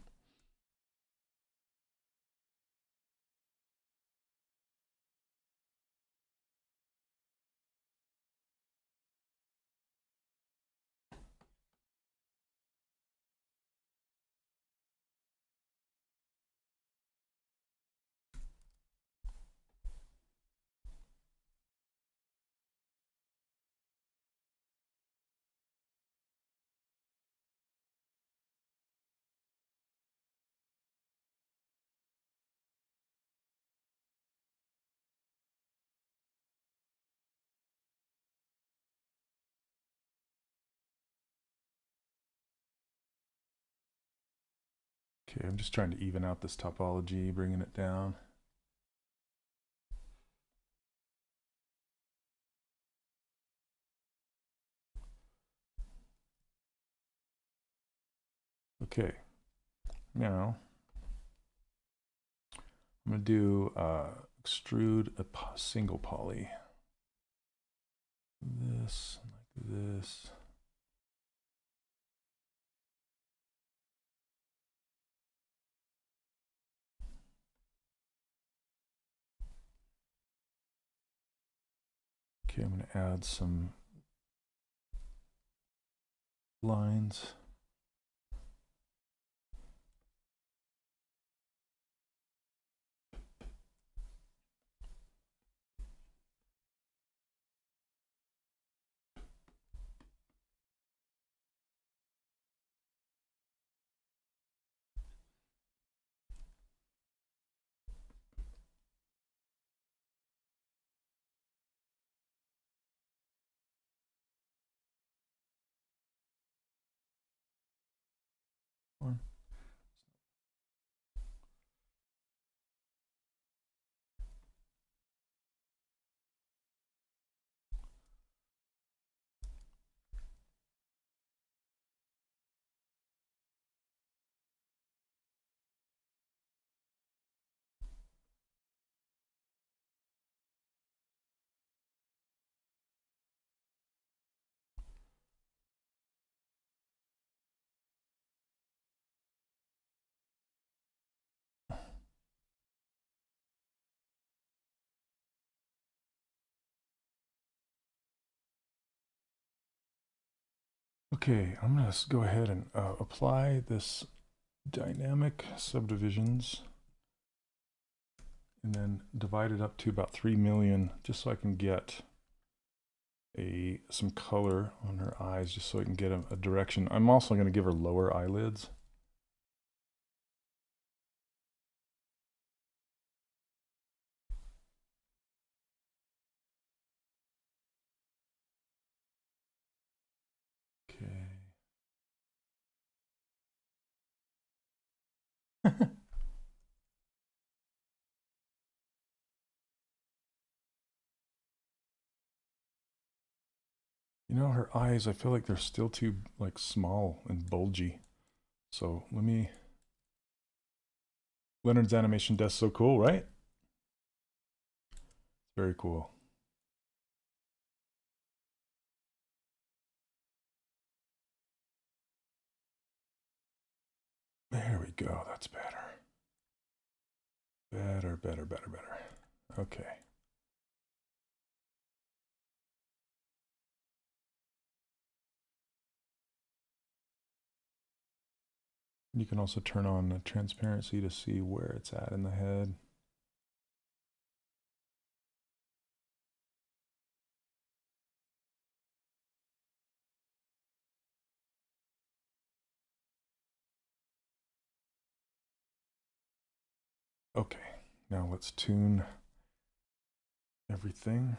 Okay, I'm just trying to even out this topology, bringing it down. Okay, now I'm gonna do extrude a single poly. This, like this. Okay, I'm going to add some lines. Okay, I'm going to go ahead and apply this dynamic subdivisions and then divide it up to about 3 million just so I can get some color on her eyes, just so I can get a direction. I'm also going to give her lower eyelids. Okay. You know, her eyes, I feel like they're still too like small and bulgy. So let me... Leonard's animation desk, so cool, right? Very cool. There we go, that's better. Better. Okay. You can also turn on the transparency to see where it's at in the head. Okay, now let's tune everything.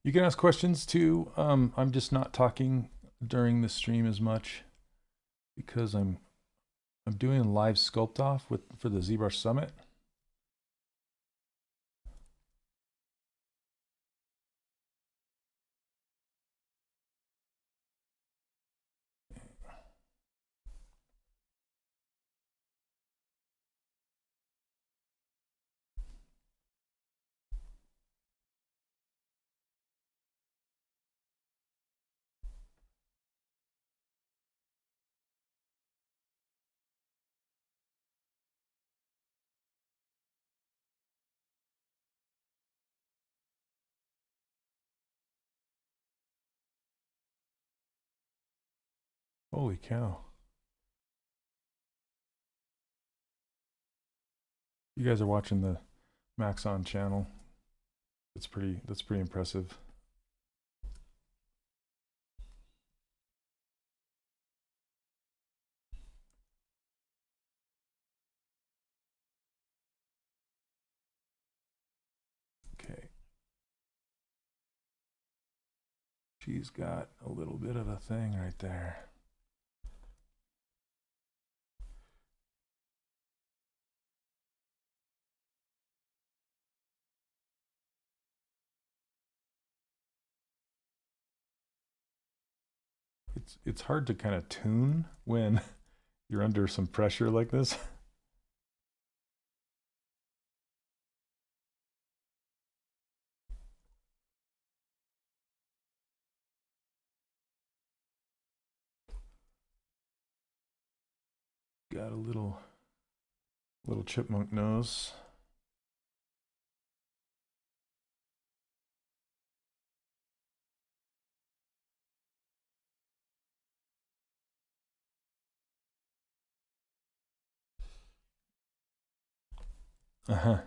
You can ask questions too. I'm just not talking during the stream as much because I'm doing a live Sculpt-Off for the ZBrush Summit. Holy cow. You guys are watching the Maxon channel. That's pretty impressive. Okay. She's got a little bit of a thing right there. It's hard to kind of tune when you're under some pressure like this. Got a little chipmunk nose. Uh-huh.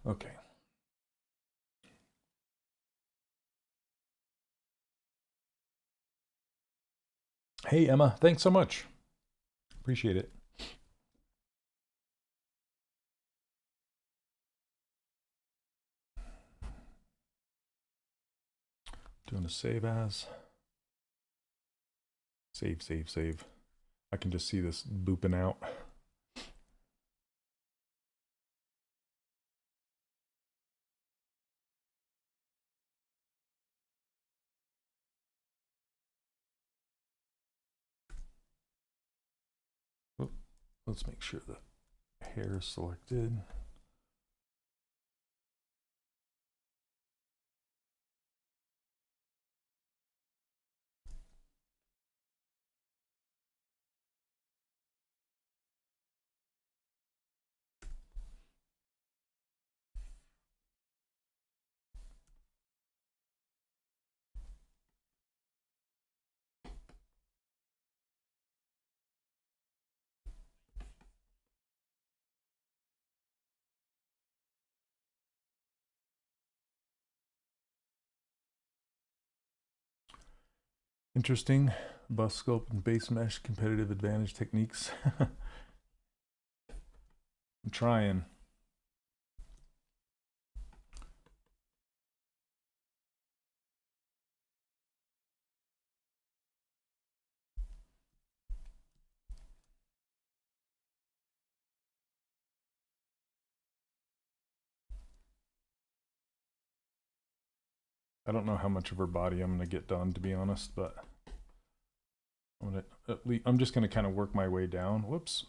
Okay, Hey, Emma, thanks so much. Appreciate it. Doing a save as. Save, save, save. I can just see this booping out. Oop, let's make sure the hair is selected. Interesting. Bust sculpt and base mesh competitive advantage techniques. I'm trying. I don't know how much of her body I'm going to get done, to be honest, but I'm just going to kind of work my way down. Whoops.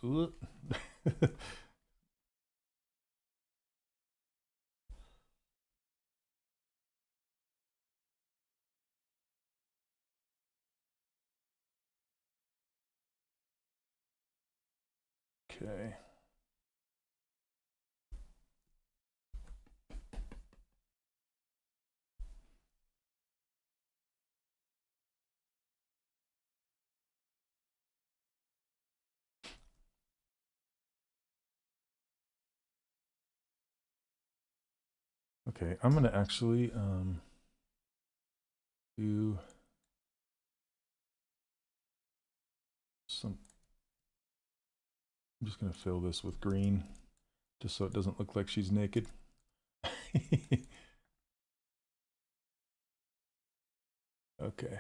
Okay. Okay, I'm going to actually do some. I'm just going to fill this with green just so it doesn't look like she's naked. Okay.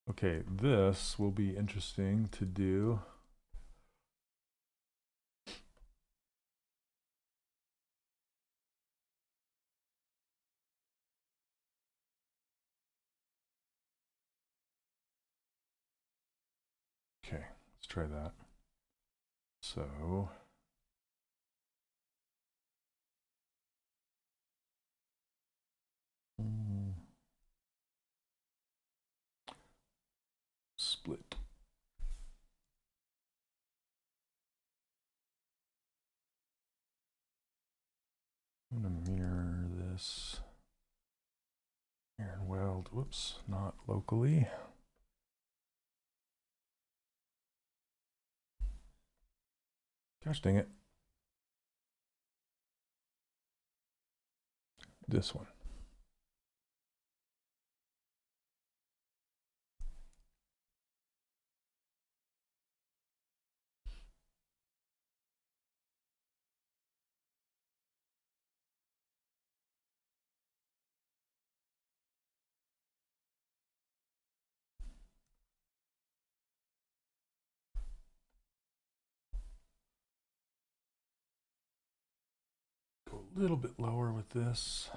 Okay, this will be interesting to do. Okay, let's try that. So split. I'm going to mirror this. Mirror and weld. Whoops, not locally. Gosh dang it. This one. Go a little bit lower with this.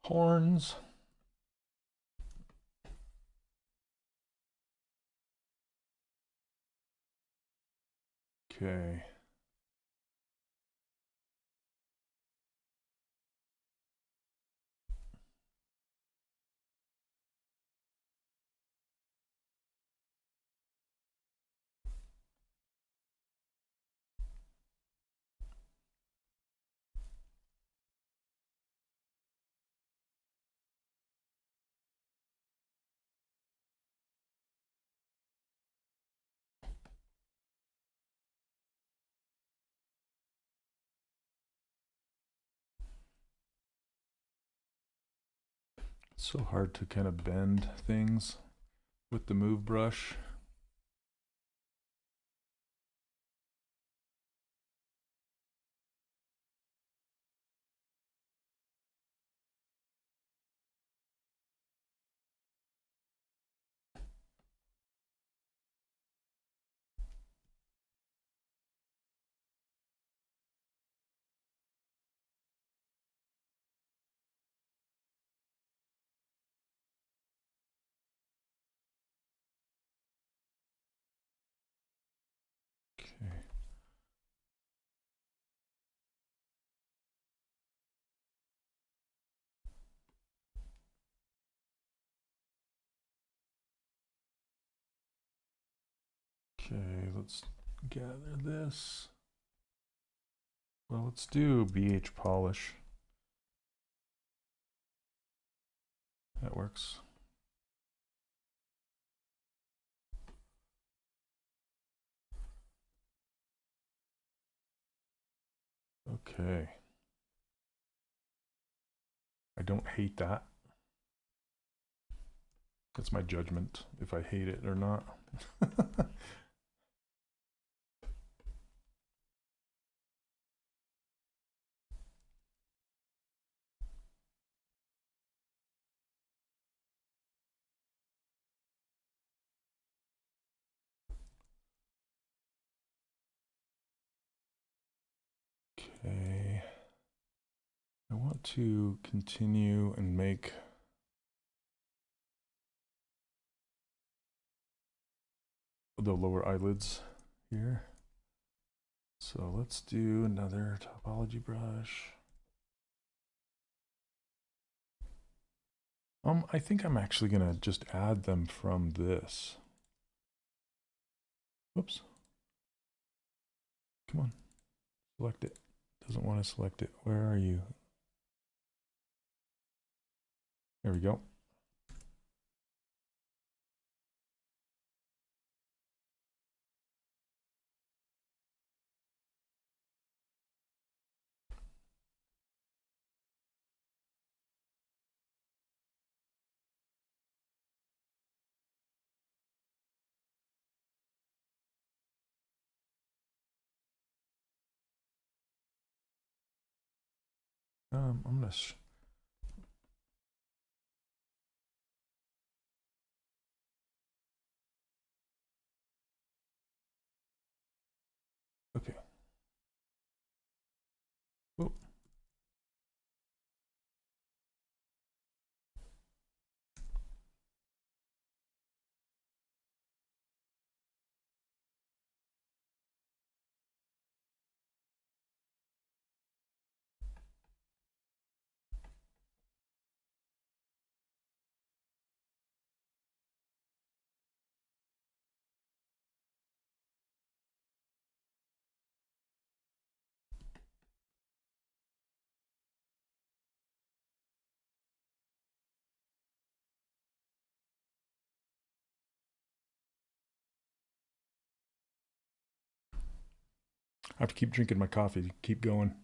Horns. Okay. It's so hard to kind of bend things with the move brush. Okay. Okay, let's gather this. Well, let's do BH polish. That works. Okay. I don't hate that. That's my judgment, if I hate it or not. Okay. I want to continue and make the lower eyelids here. So let's do another topology brush. I think I'm actually gonna just add them from this. Whoops. Come on, select it. Doesn't want to select it. Where are you? There we go. I'm gonna okay. Whoop. I have to keep drinking my coffee to keep going.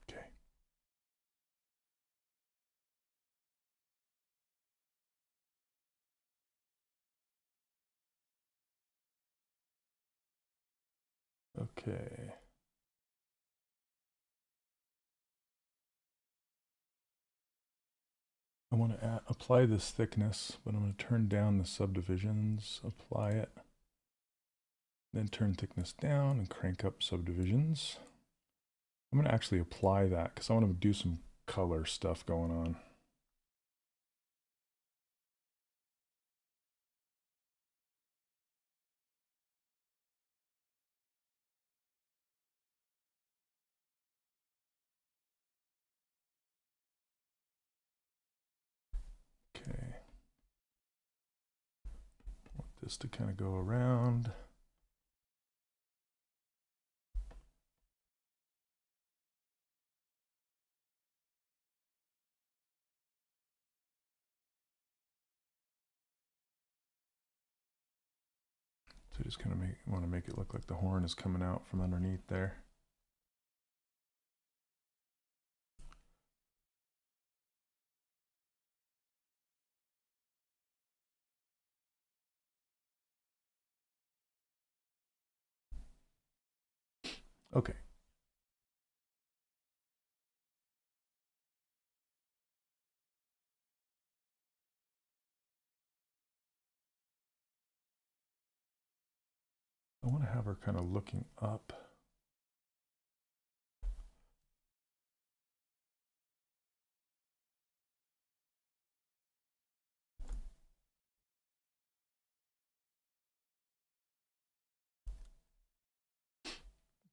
Okay. Okay. I want to apply this thickness, but I'm going to turn down the subdivisions, apply it, then turn thickness down and crank up subdivisions. I'm going to actually apply that because I want to do some color stuff going on. this to kind of go around. So just kind of want to make it look like the horn is coming out from underneath there. Okay. I want to have her kind of looking up.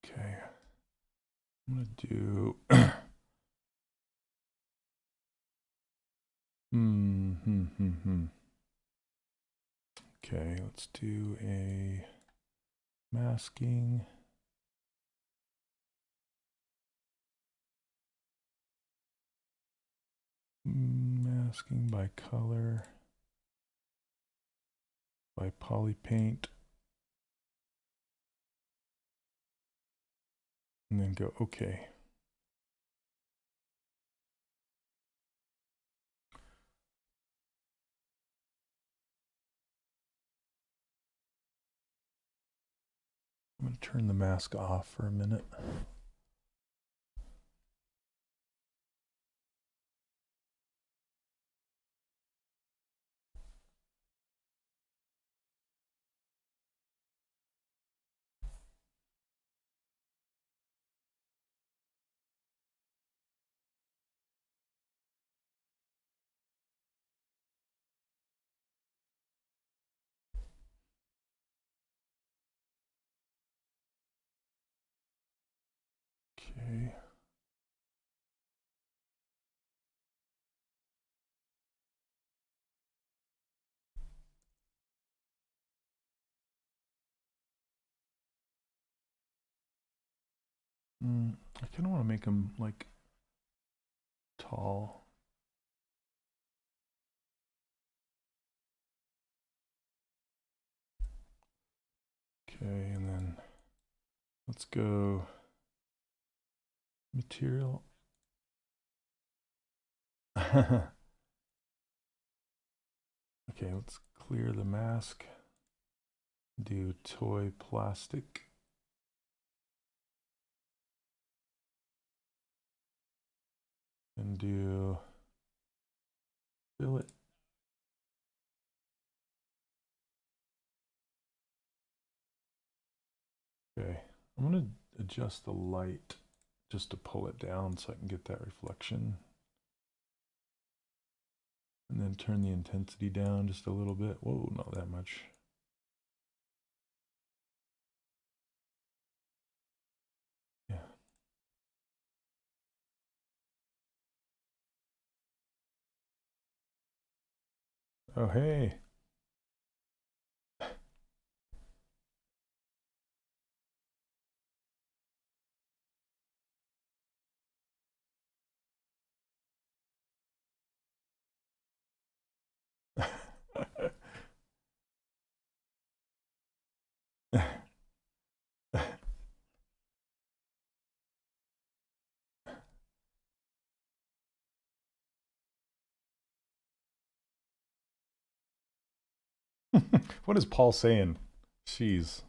Okay. I'm going to do Okay, let's do a masking. Masking by color, by poly paint, and then go OK. I'm going to turn the mask off for a minute. Okay. I kind of want to make them like tall. Okay, and then let's go material. Okay, let's clear the mask. Do toy plastic. And do fillet. Okay, I'm going to adjust the light just to pull it down so I can get that reflection. And then turn the intensity down just a little bit. Whoa, not that much. Yeah. Oh, hey. What is Paul saying? Jeez.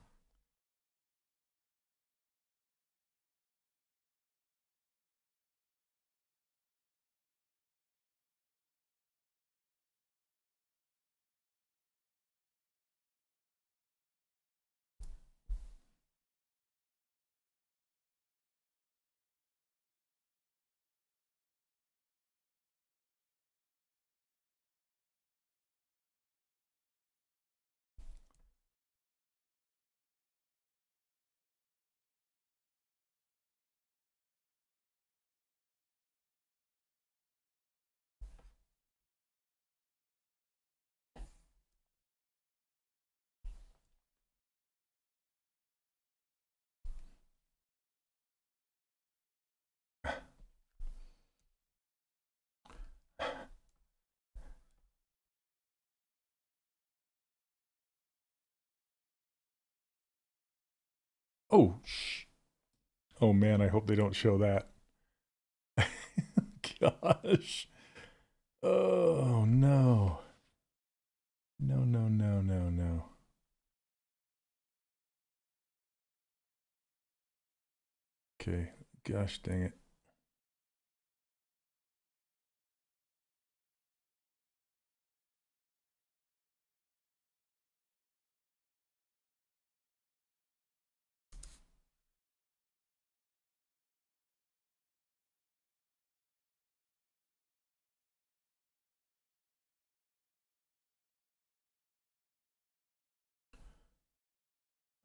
Oh, oh man, I hope they don't show that. Gosh. Oh no. No, no, no, no, no. Okay, gosh dang it.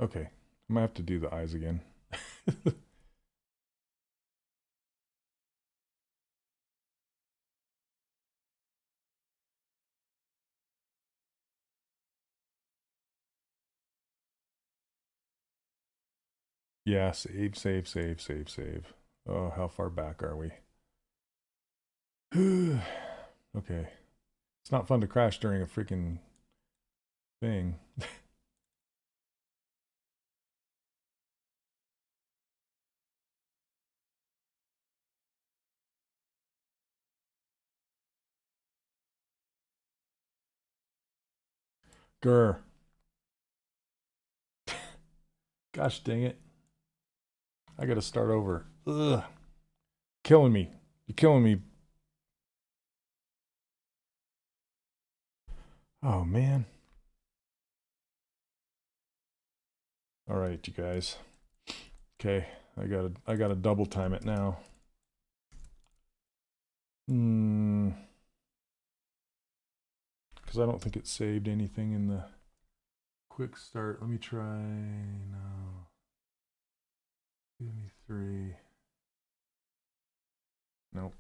Okay, I'm gonna have to do the eyes again. Yeah, save, save, save, save, save. Oh, how far back are we? Okay. It's not fun to crash during a freaking thing. Grr. Gosh dang it. I gotta start over. Ugh. Killing me. You're killing me. Oh man. All right, you guys. Okay, I gotta double time it now. Because I don't think it saved anything in the quick start. Let me try now. Give me 3. Nope.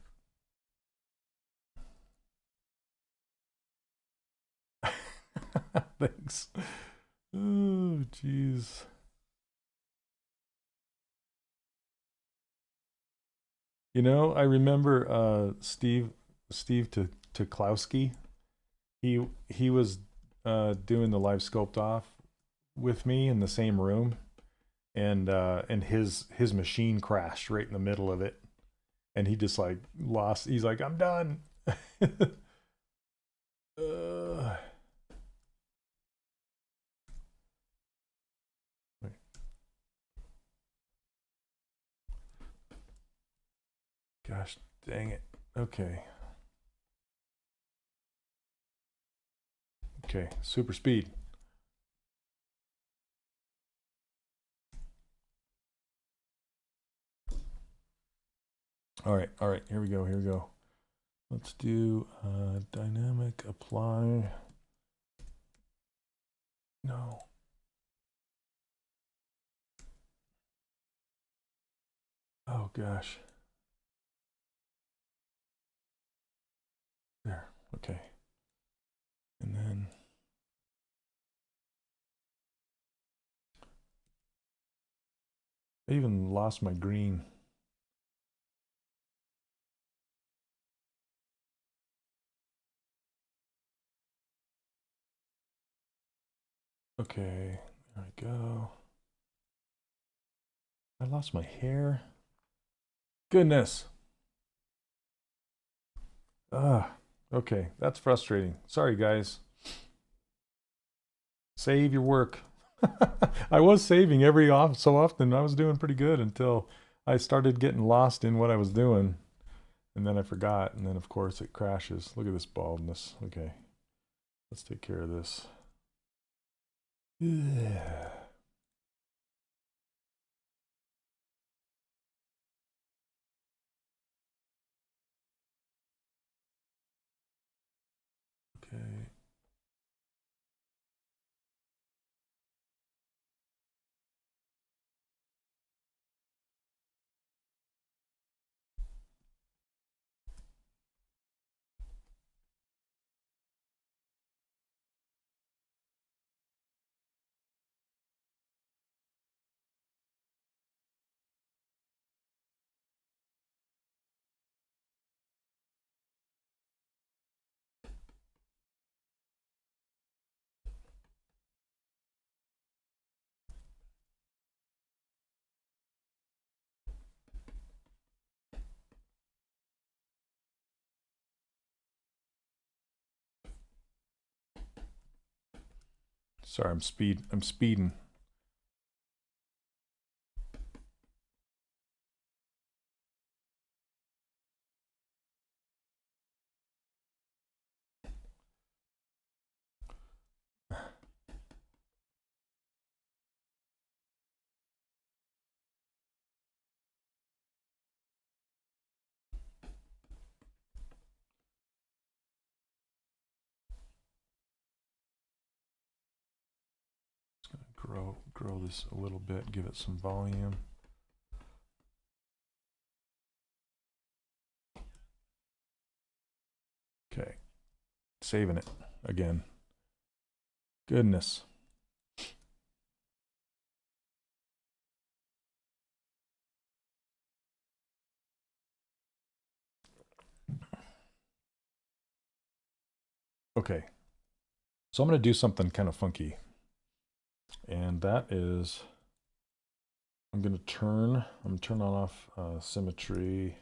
Thanks. Oh, jeez. You know, I remember Steve Tuklowski. He was doing the live sculpt-off with me in the same room, and his machine crashed right in the middle of it, and he just like lost. He's like, I'm done. Wait. Gosh dang it. Okay. Okay, super speed. All right, here we go. Let's do dynamic apply. No. Oh gosh. There, okay. And then I even lost my green. Okay, there we go. I lost my hair. Goodness. Ah, okay, that's frustrating. Sorry, guys. Save your work. I was saving so often. I was doing pretty good until I started getting lost in what I was doing. And then I forgot. And then, of course, it crashes. Look at this baldness. Okay, let's take care of this. Yeah. Okay. Sorry, I'm speeding. Grow this a little bit, give it some volume. Okay, saving it again. Goodness. Okay, so I'm going to do something kind of funky. And that is, I'm going to turn off symmetry.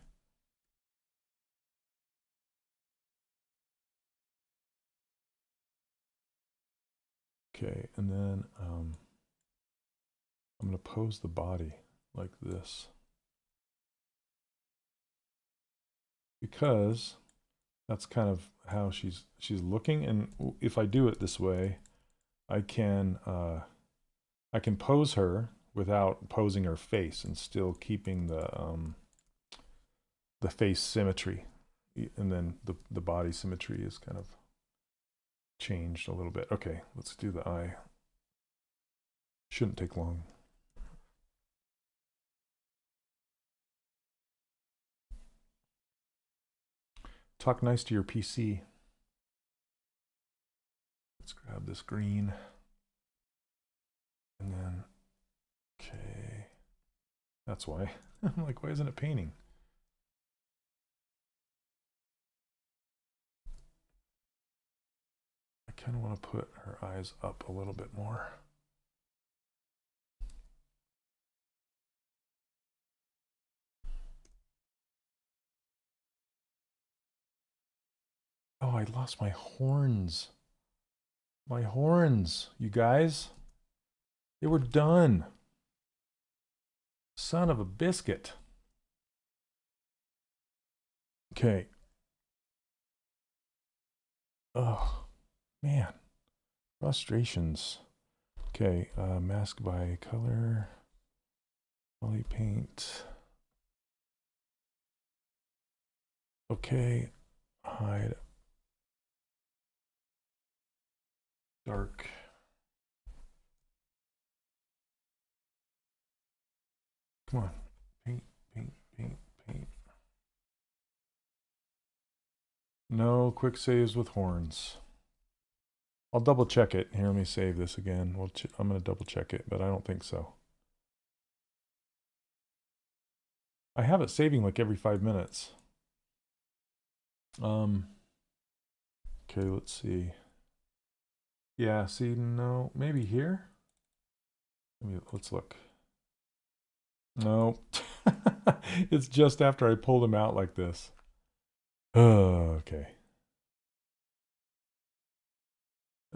Okay, and then I'm going to pose the body like this. Because that's kind of how she's looking, and if I do it this way, I can pose her without posing her face and still keeping the face symmetry, and then the body symmetry is kind of changed a little bit. Okay, let's do the eye. Shouldn't take long. Talk nice to your PC. Let's grab this green. And then, okay. That's why. I'm like, why isn't it painting? I kind of want to put her eyes up a little bit more. Oh, I lost my horns. My horns, you guys. They were done. Son of a biscuit. Okay. Oh, man. Frustrations. Okay, mask by color. Poly paint. Okay, hide. Dark. Come on. Paint, paint, paint, paint. No quick saves with horns. I'll double check it. Here, let me save this again. I'm going to double check it, but I don't think so. I have it saving like every 5 minutes. Okay, let's see. Yeah, see, no, maybe here? Let's look. No, it's just after I pulled them out like this. Oh, okay.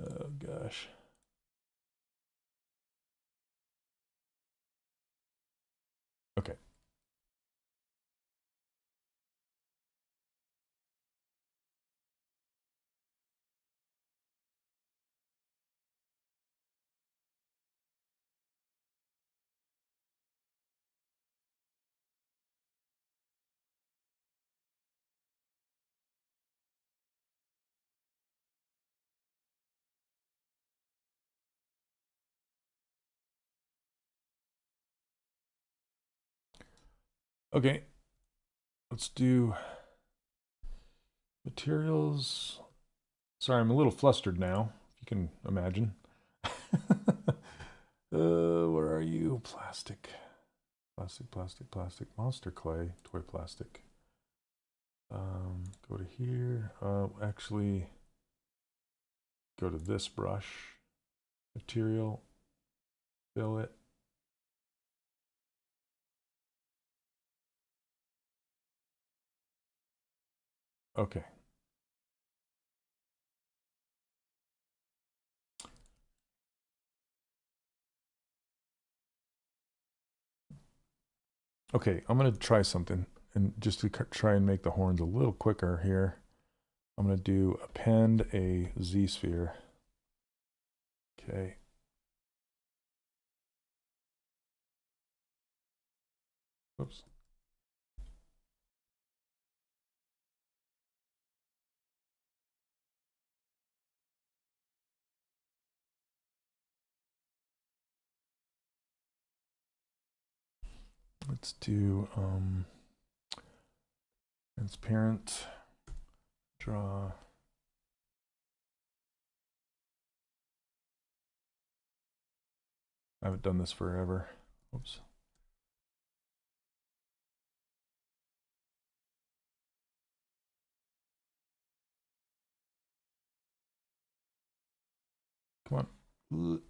Oh, gosh. Okay. Okay. Let's do materials. Sorry, I'm a little flustered now, if you can imagine. Where are you? Plastic. Plastic, plastic, plastic. Monster clay, toy plastic. Go to here. Actually, go to this brush. Material. Fill it. Okay. Okay, I'm going to try something. And just to try and make the horns a little quicker here, I'm going to do append a Z sphere. Okay. Oops. Let's do transparent, draw. I haven't done this forever. Oops. Come on.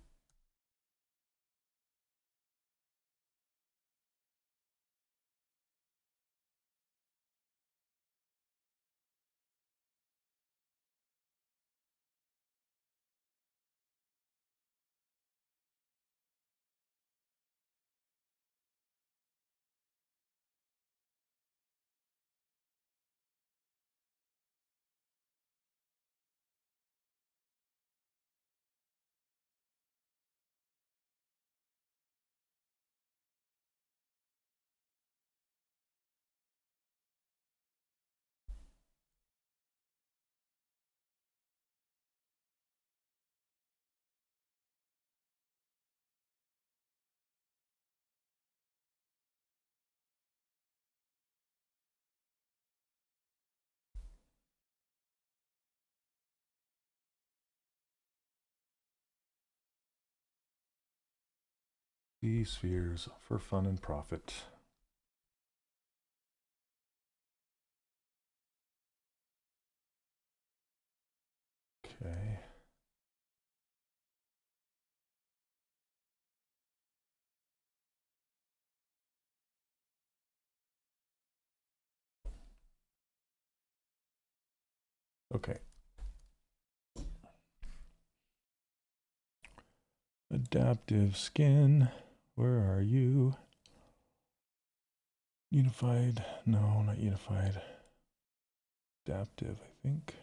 Z spheres for fun and profit. Okay. Okay. Adaptive skin. Where are you? Unified. No, not unified. Adaptive, I think.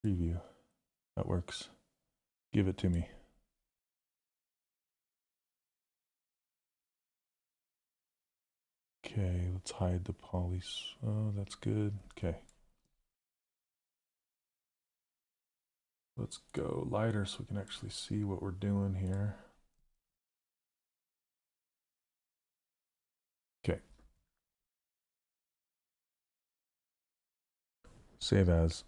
Preview. That works. Give it to me. Okay, let's hide the poly. Oh, that's good. Okay. Let's go lighter so we can actually see what we're doing here. Okay. Save as.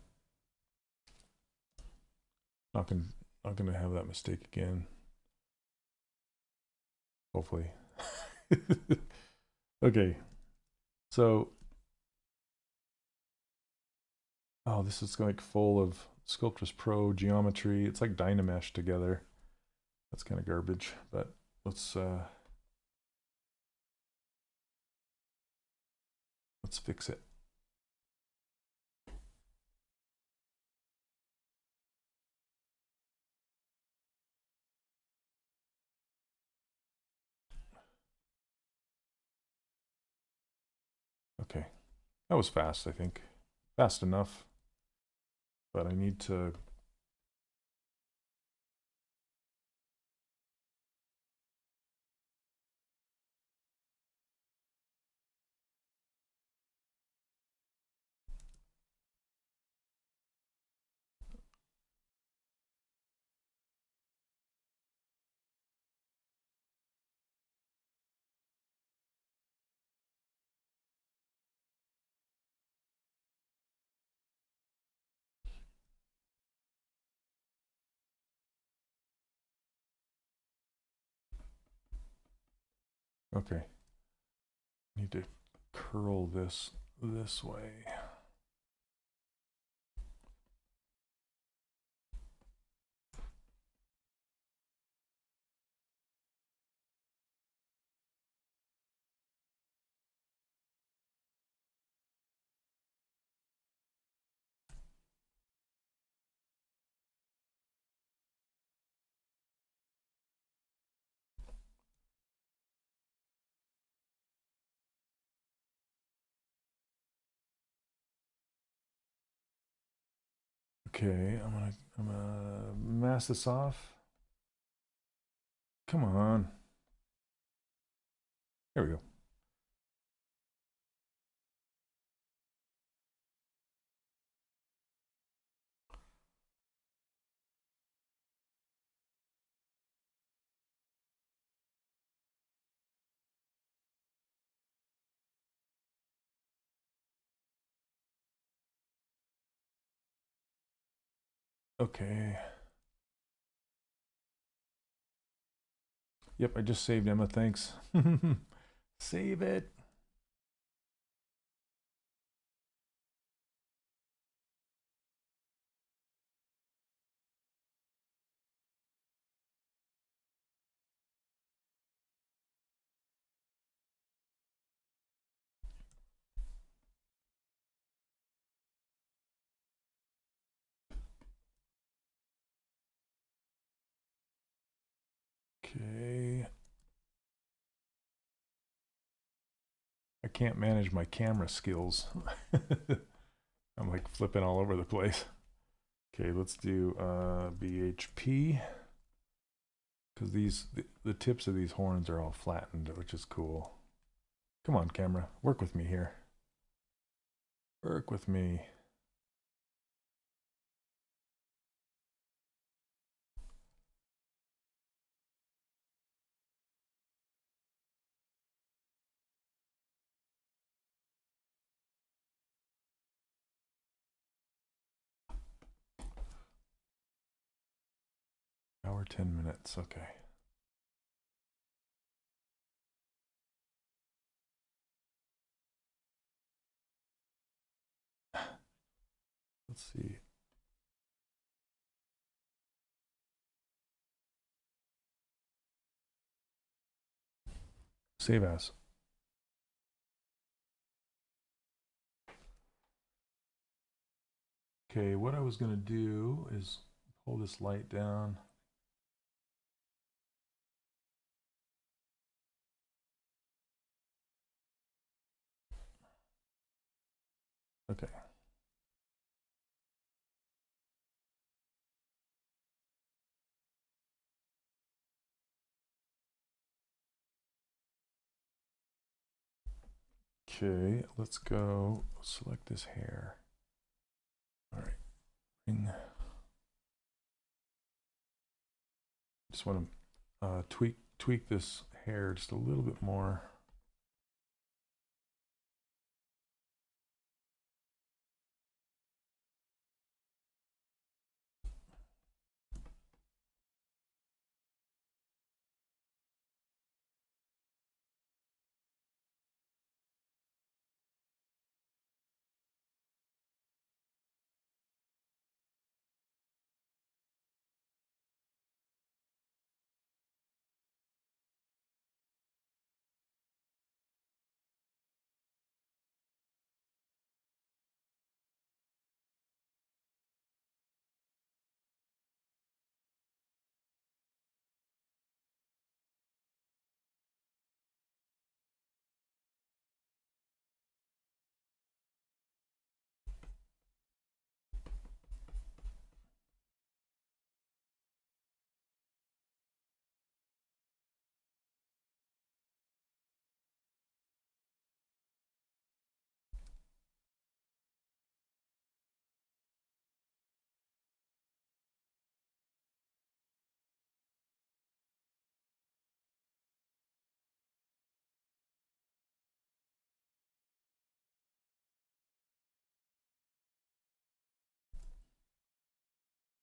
Not gonna have that mistake again. Hopefully. Okay. So, oh, this is like full of Sculptress Pro geometry. It's like Dynamesh together. That's kind of garbage, but let's fix it. Okay. That was fast, I think. Fast enough. But I need to okay. Need to curl this way. Okay, I'm gonna mask this off. Come on. There we go. Okay. Yep, I just saved Emma, thanks. Save it. Okay. I can't manage my camera skills. I'm like flipping all over the place. Okay, let's do BHP. Because the tips of these horns are all flattened, which is cool. Come on, camera. Work with me here. Work with me. Hour 10 minutes. Okay. Let's see. Save as. Okay, what I was going to do is pull this light down. Okay. Okay, let's go select this hair. All right. Bring. Just want to tweak this hair just a little bit more.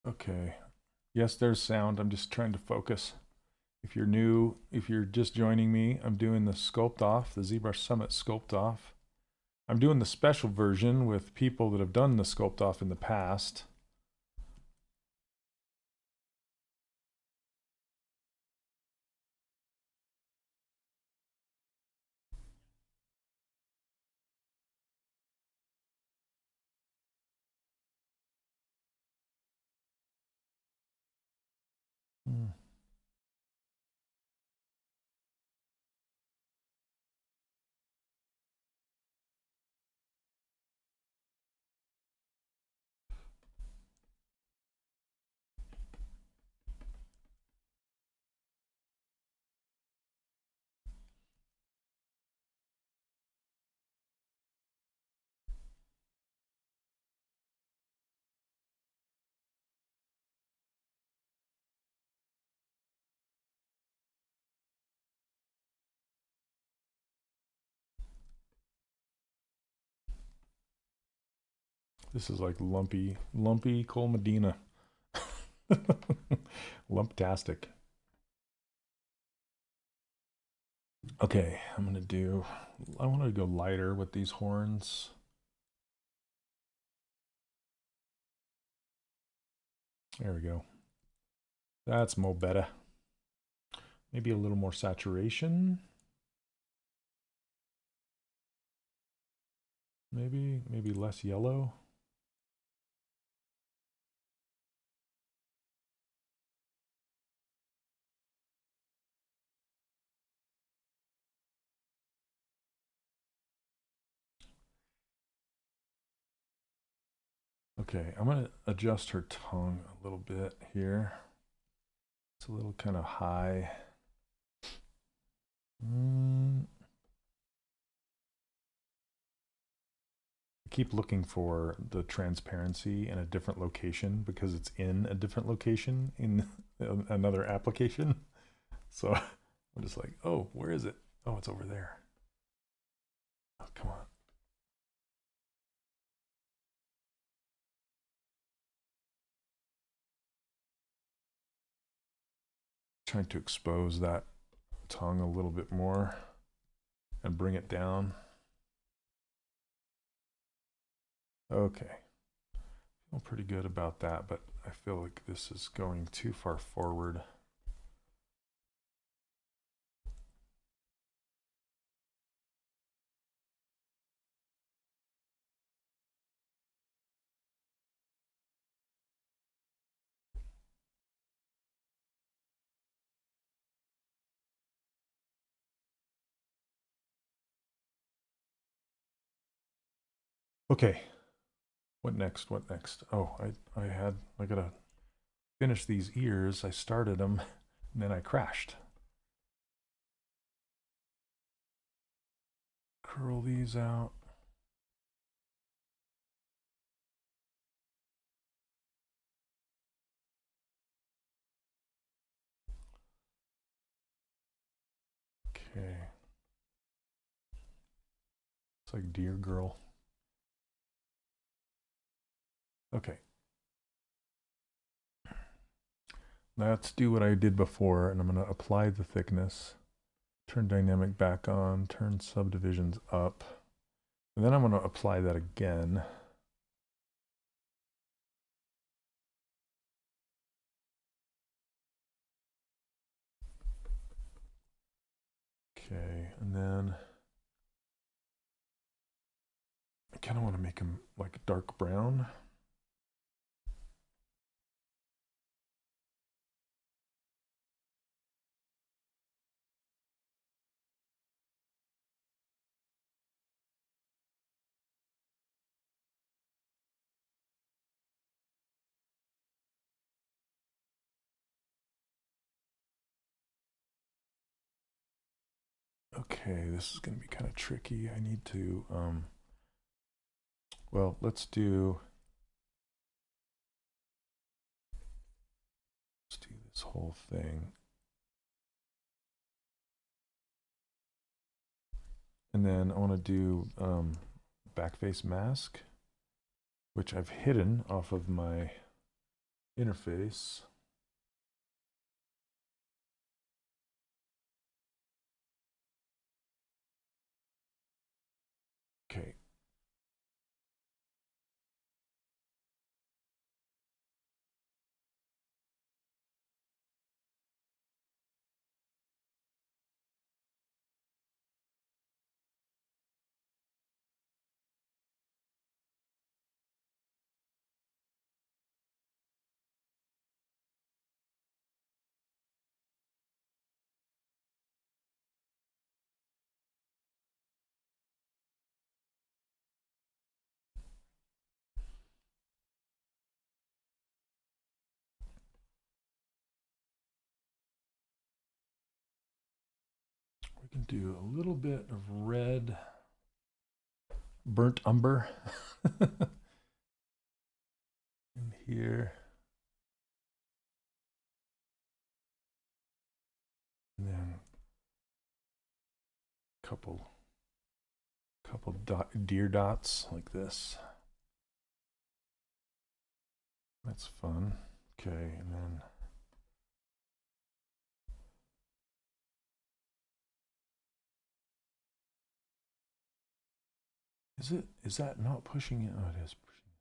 Okay. Yes, there's sound. I'm just trying to focus. If you're new, if you're just joining me, I'm doing the Sculpt-Off, the ZBrush Summit Sculpt-Off. I'm doing the special version with people that have done the Sculpt-Off in the past. This is like lumpy Cole Medina. Lumptastic. Okay, I want to go lighter with these horns. There we go. That's mo better. Maybe a little more saturation. Maybe less yellow. Okay, I'm going to adjust her tongue a little bit here. It's a little kind of high. I keep looking for the transparency in a different location because it's in a different location in another application. So I'm just like, oh, where is it? Oh, it's over there. Oh, come on. Trying to expose that tongue a little bit more and bring it down. Okay. Feel pretty good about that, but I feel like this is going too far forward. Okay, what next? What next? Oh, I gotta finish these ears. I started them, and then I crashed. Curl these out. Okay. It's like Dear Girl. Okay. Let's do what I did before, and I'm going to apply the thickness, turn dynamic back on, turn subdivisions up, and then I'm going to apply that again. Okay, and then I kind of want to make them like dark brown. Okay, this is going to be kind of tricky. I need to, well, let's do this whole thing. And then I want to do backface mask, which I've hidden off of my interface. Okay. We can do a little bit of red, burnt umber in here. And then a couple deer dots like this. That's fun. Okay, and then is that not pushing it? Oh, it is pushing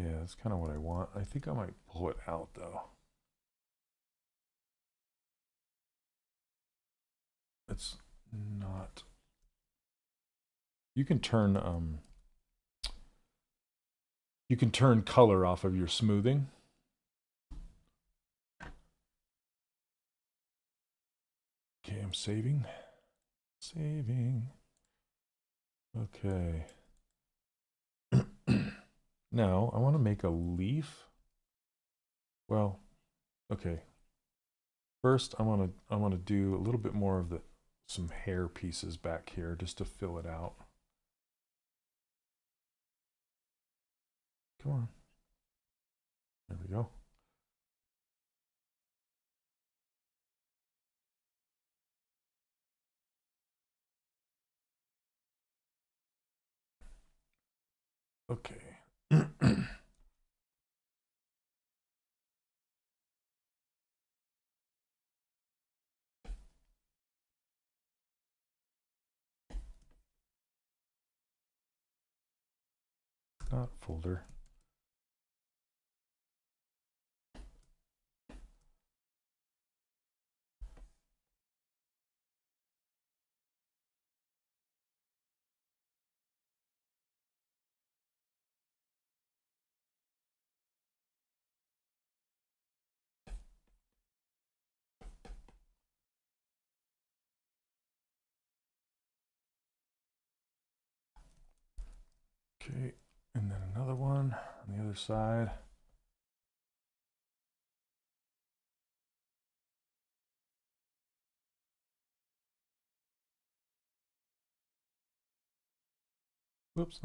it. Yeah, that's kind of what I want. I think I might pull it out though. It's not. You can turn color off of your smoothing. Okay, I'm saving. Saving. Okay. Now I want to make a leaf. Well, okay. First, I want to do a little bit more of some hair pieces back here just to fill it out. Come on. There we go. Okay. Not folder. Okay, and then another one on the other side. Whoops.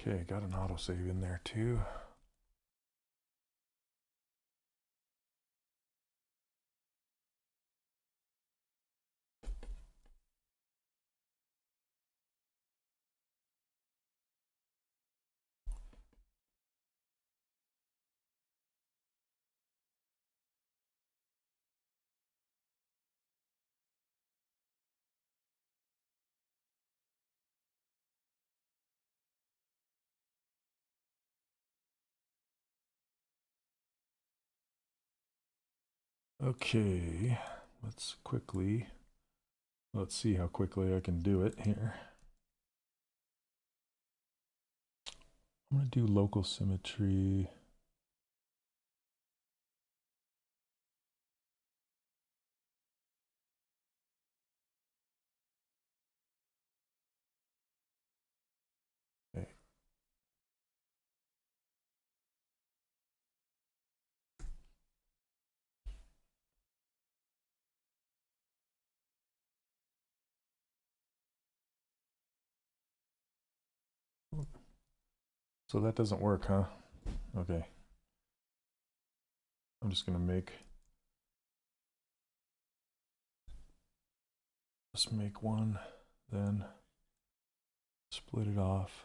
Okay, got an autosave in there too. Okay, let's see how quickly I can do it here. I'm going to do local symmetry. Okay. So that doesn't work, huh? Okay. I'm just going to make one, then split it off.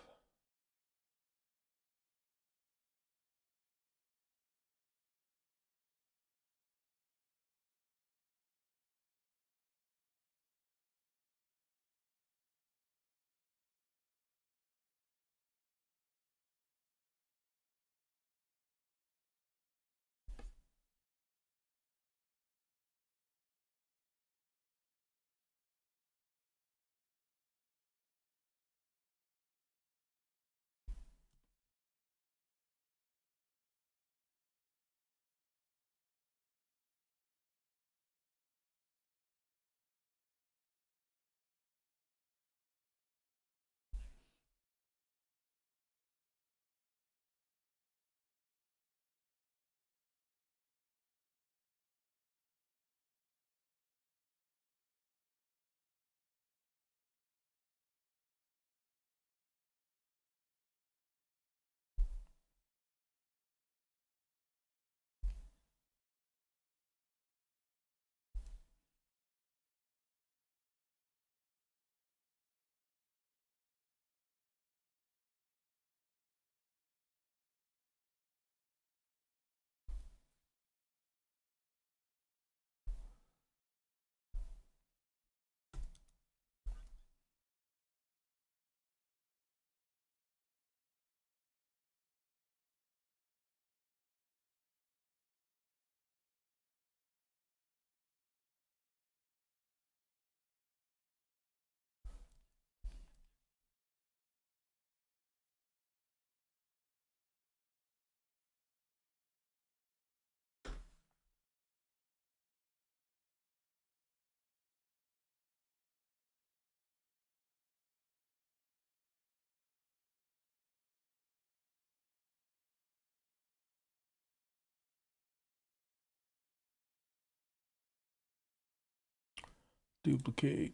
Duplicate.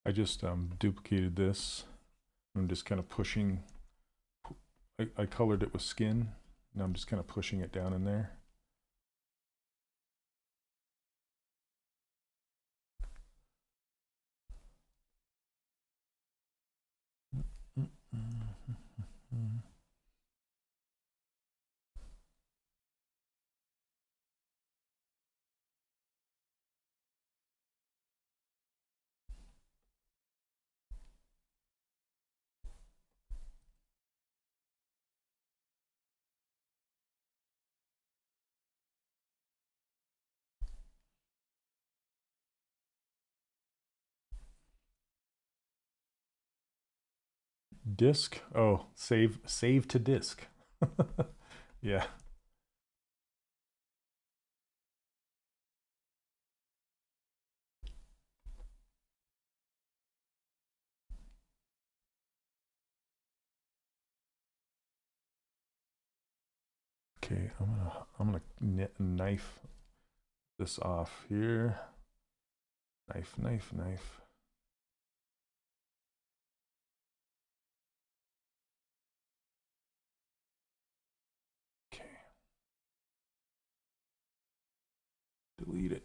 I just duplicated this. I'm just kind of pushing. I colored it with skin. Now I'm just kind of pushing it down in there. Disk? Oh, save to disk. Yeah. Okay, I'm gonna knife this off here. Knife, knife, knife. Okay. Delete it.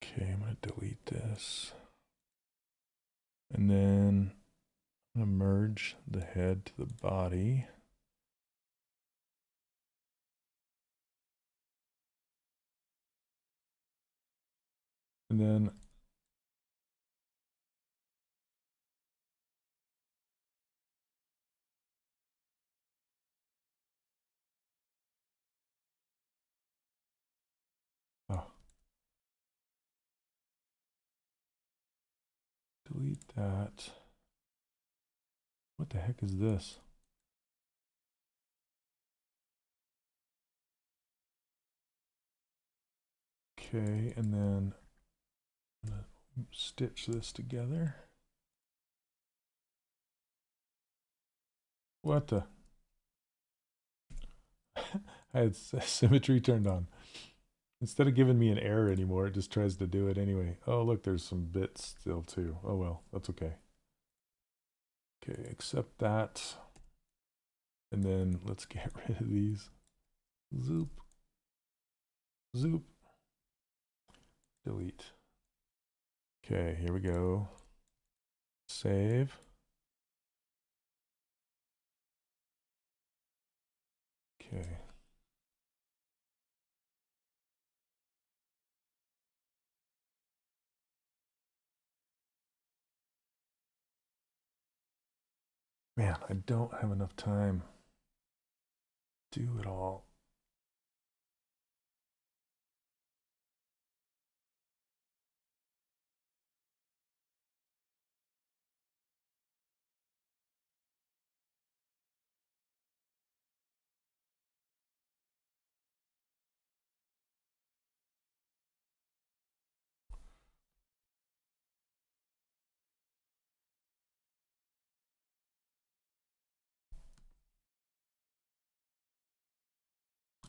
Okay, I'm gonna delete this. And then I'm gonna merge the head to the body. And then oh, delete that. What the heck is this? Okay, and then I'm gonna stitch this together. What the? I had symmetry turned on. Instead of giving me an error anymore, it just tries to do it anyway. Oh, look, there's some bits still too. Oh well, that's okay. Okay, accept that. And then let's get rid of these. Zoop. Zoop. Delete. Okay, here we go. Save. Okay. Man, I don't have enough time to do it all.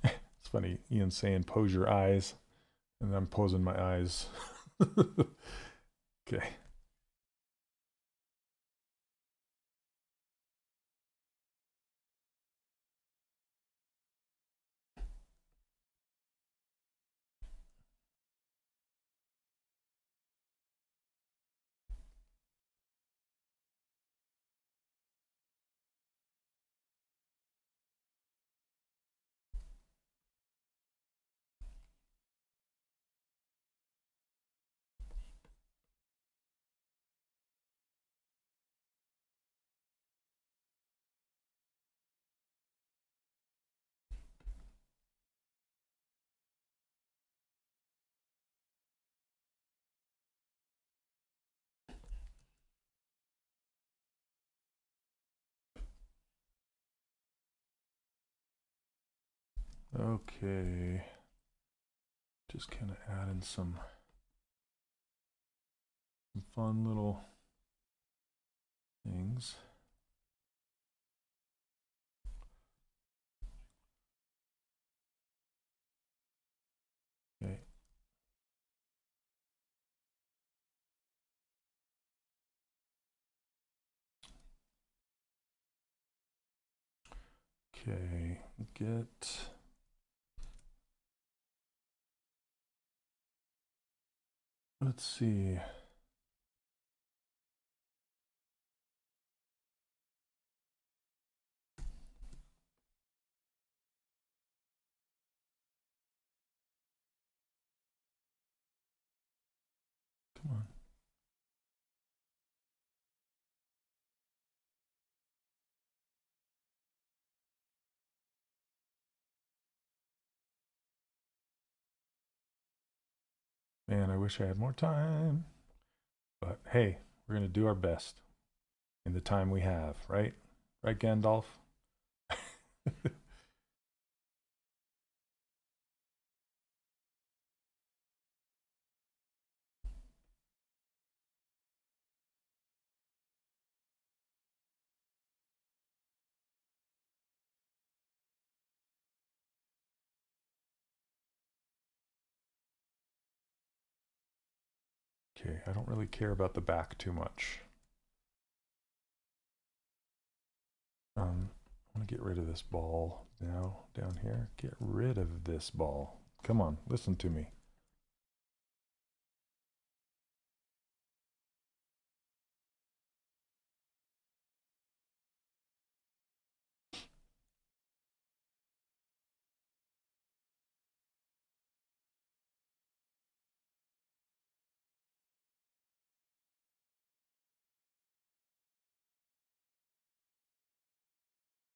It's funny, Ian saying pose your eyes, and I'm posing my eyes. Okay. Okay. Just kind of add in some fun little things. Okay. Okay, let's see. Come on. Man, I wish I had more time. But hey, we're going to do our best in the time we have, right? Right, Gandalf? Okay, I don't really care about the back too much. I want to get rid of this ball now down here. Get rid of this ball. Come on, listen to me.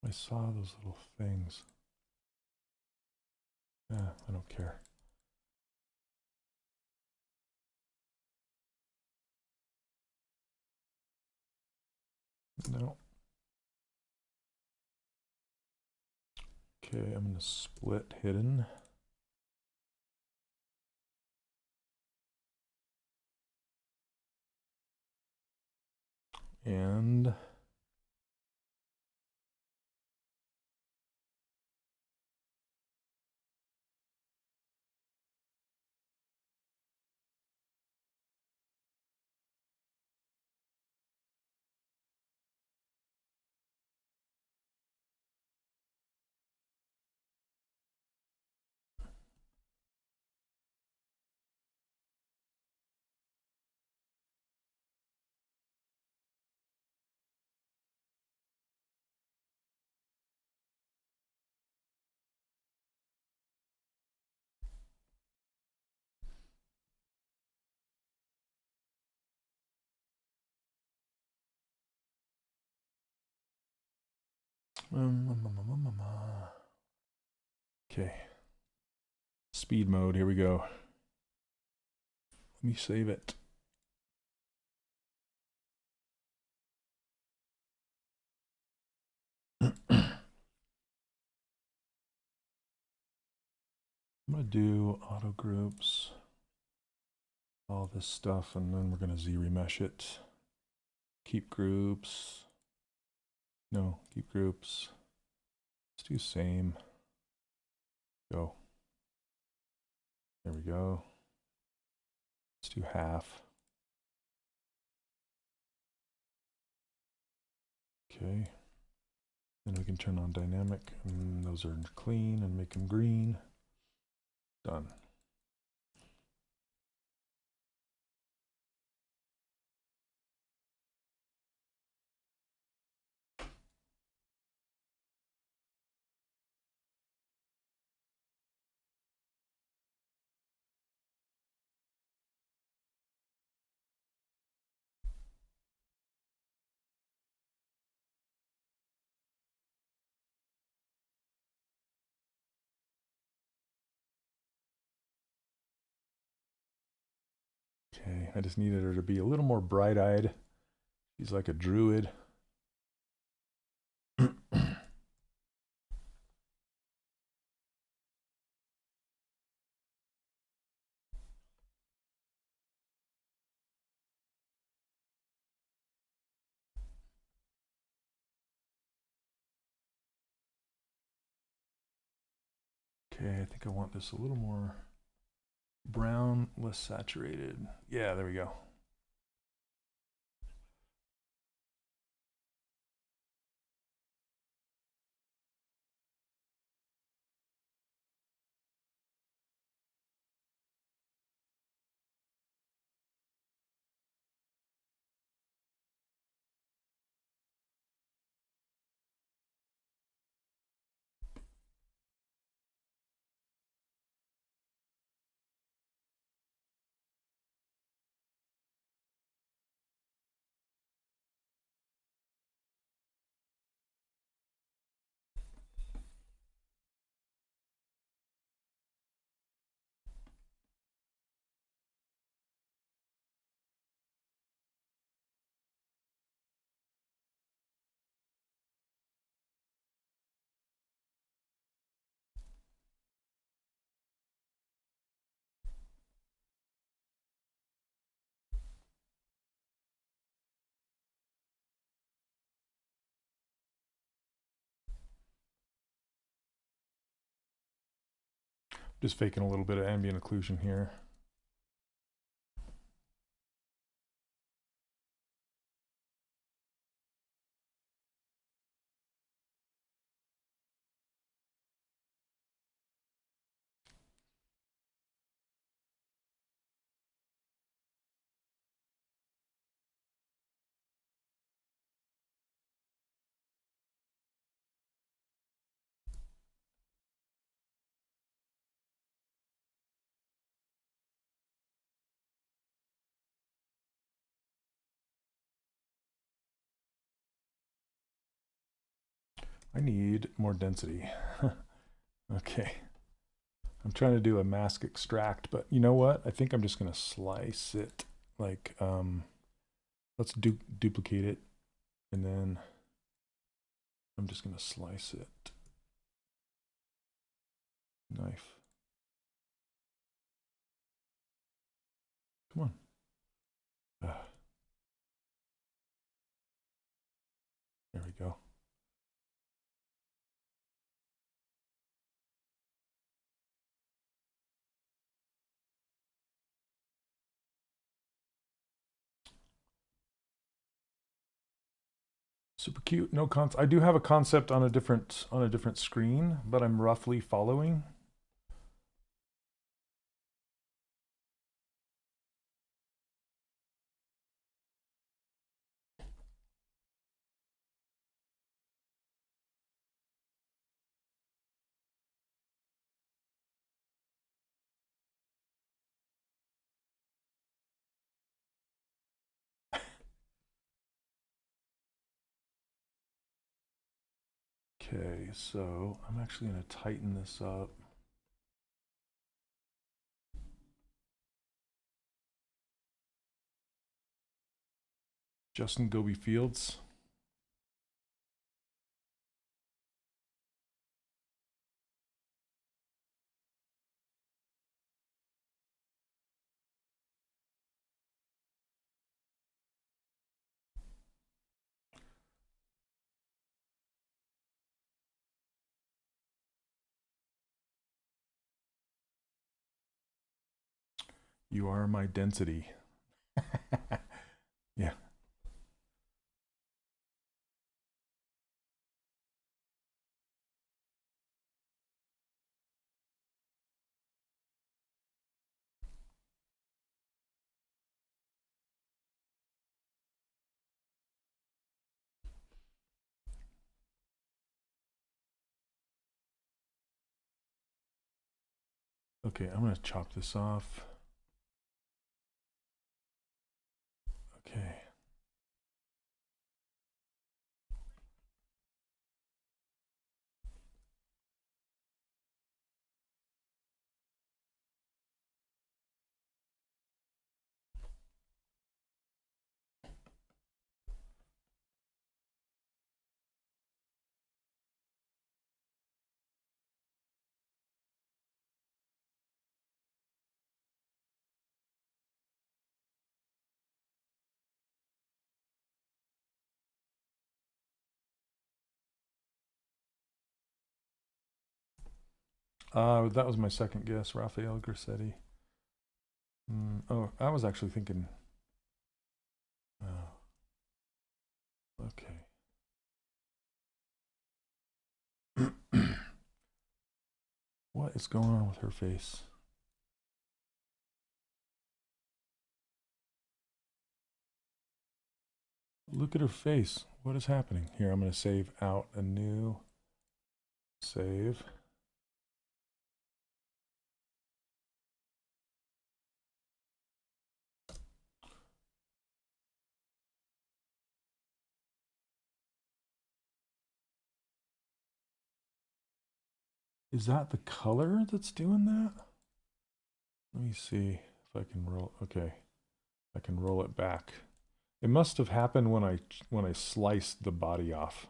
I saw those little things. I don't care. No. Okay, I'm going to split hidden. And okay. Speed mode, here we go. Let me save it. I'm going to do auto groups, all this stuff, and then we're going to Z-remesh it. Keep groups. No, keep groups. Let's do same. Go. There we go. Let's do half. Okay. Then we can turn on dynamic, and those are clean, and make them green. Done. Okay, I just needed her to be a little more bright-eyed. She's like a druid. Okay, I think I want this a little more brown, less saturated. Yeah, there we go. Just faking a little bit of ambient occlusion here. I need more density. Okay. I'm trying to do a mask extract, but you know what? I think I'm just going to slice it. Like, let's duplicate it. And then I'm just going to slice it. Knife. Come on. There we go. Super cute. No I do have a concept on a different screen, but I'm roughly following. Okay, so I'm actually going to tighten this up. Justin Goby Fields. You are my density. Yeah. Okay, I'm going to chop this off. Okay. That was my second guess, Raphael Grassetti. Oh, I was actually thinking. Oh, okay. What is going on with her face? Look at her face. What is happening? Here, I'm going to save out a new save. Is that the color that's doing that? Let me see if I can roll. Okay, I can roll it back. It must have happened when I sliced the body off.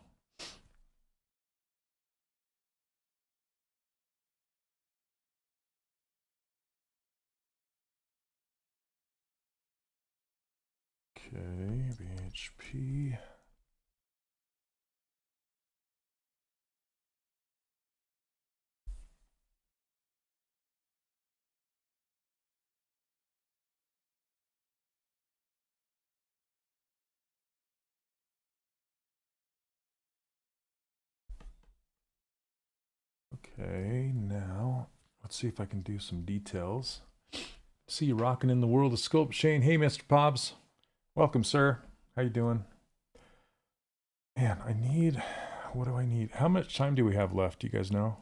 Okay, BHP. Okay, now let's see if I can do some details. See you rocking in the world of sculpt, Shane. Hey, Mr. Pobbs. Welcome, sir. How you doing? Man, I need, what do I need? How much time do we have left? Do you guys know?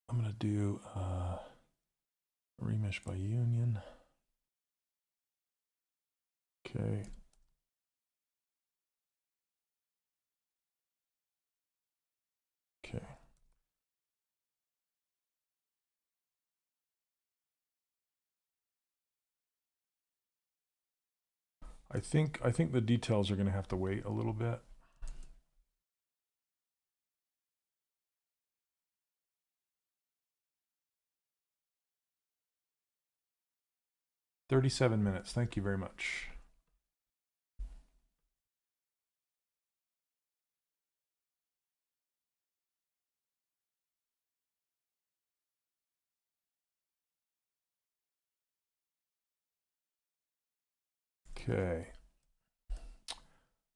I'm gonna do remesh by union. Okay. Okay. I think the details are gonna have to wait a little bit. "37 minutes. Thank you very much." Okay.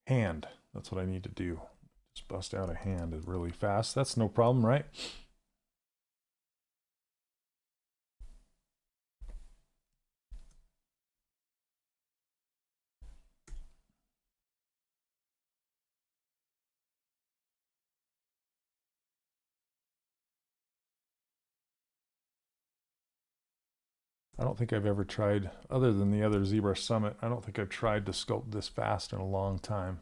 Hand. That's what I need to do. Just bust out a hand really fast. That's no problem, right? I don't think I've ever tried, other than the other ZBrush Summit, I don't think I've tried to sculpt this fast in a long time.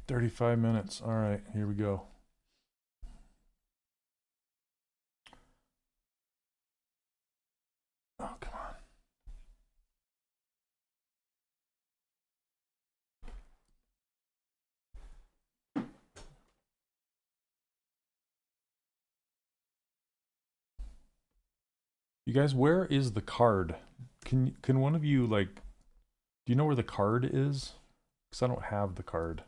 "35 minutes. All right, here we go. Oh, come on. You guys, where is the card? Can one of you, like, do you know where the card is? Because I don't have the card.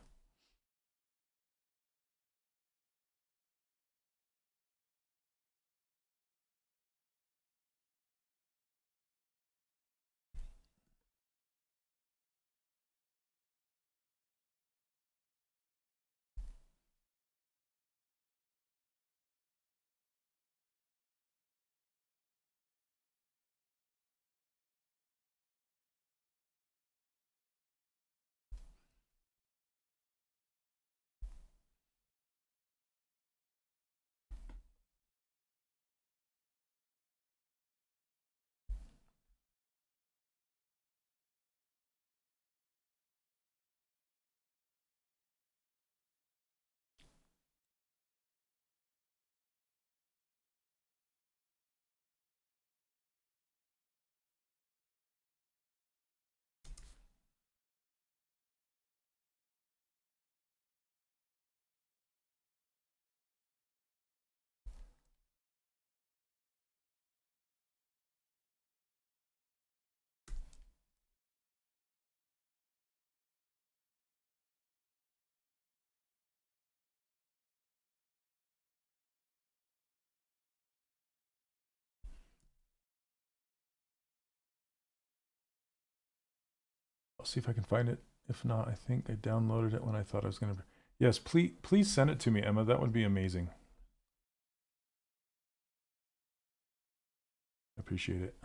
I'll see if I can find it. If not, I think I downloaded it when I thought I was going to. Yes, please send it to me, Emma. That would be amazing. Appreciate it.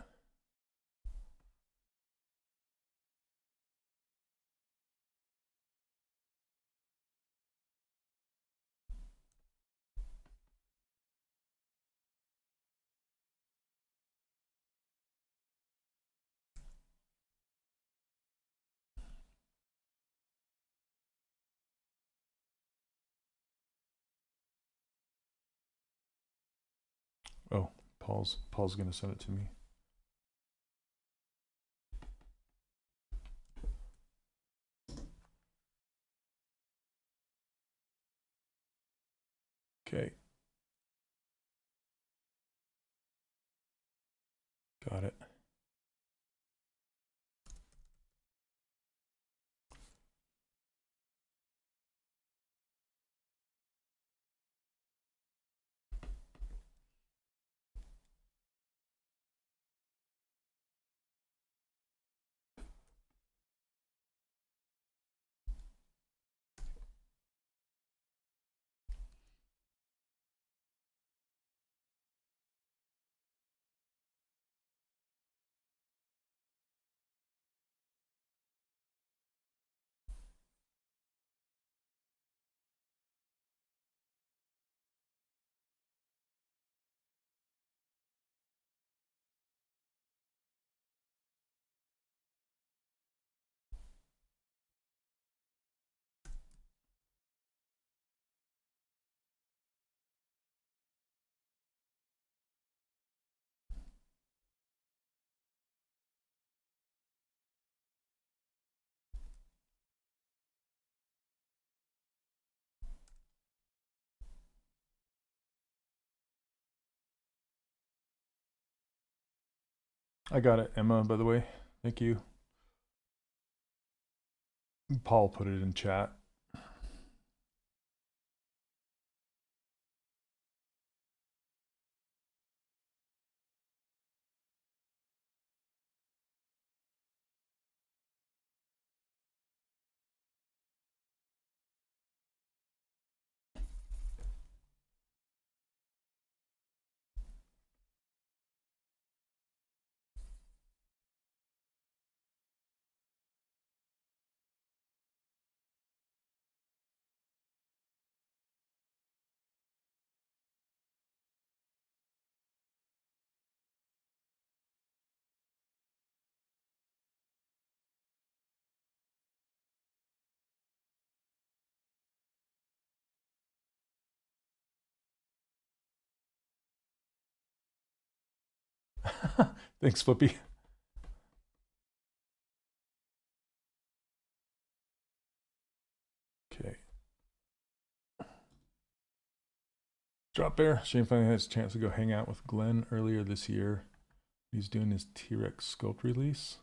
Oh, Paul's going to send it to me. Okay. Got it. I got it, Emma, by the way. Thank you. Paul put it in chat. Thanks, Flippy. Okay. Drop Bear. Shane finally had his chance to go hang out with Glenn earlier this year. He's doing his T-Rex sculpt release.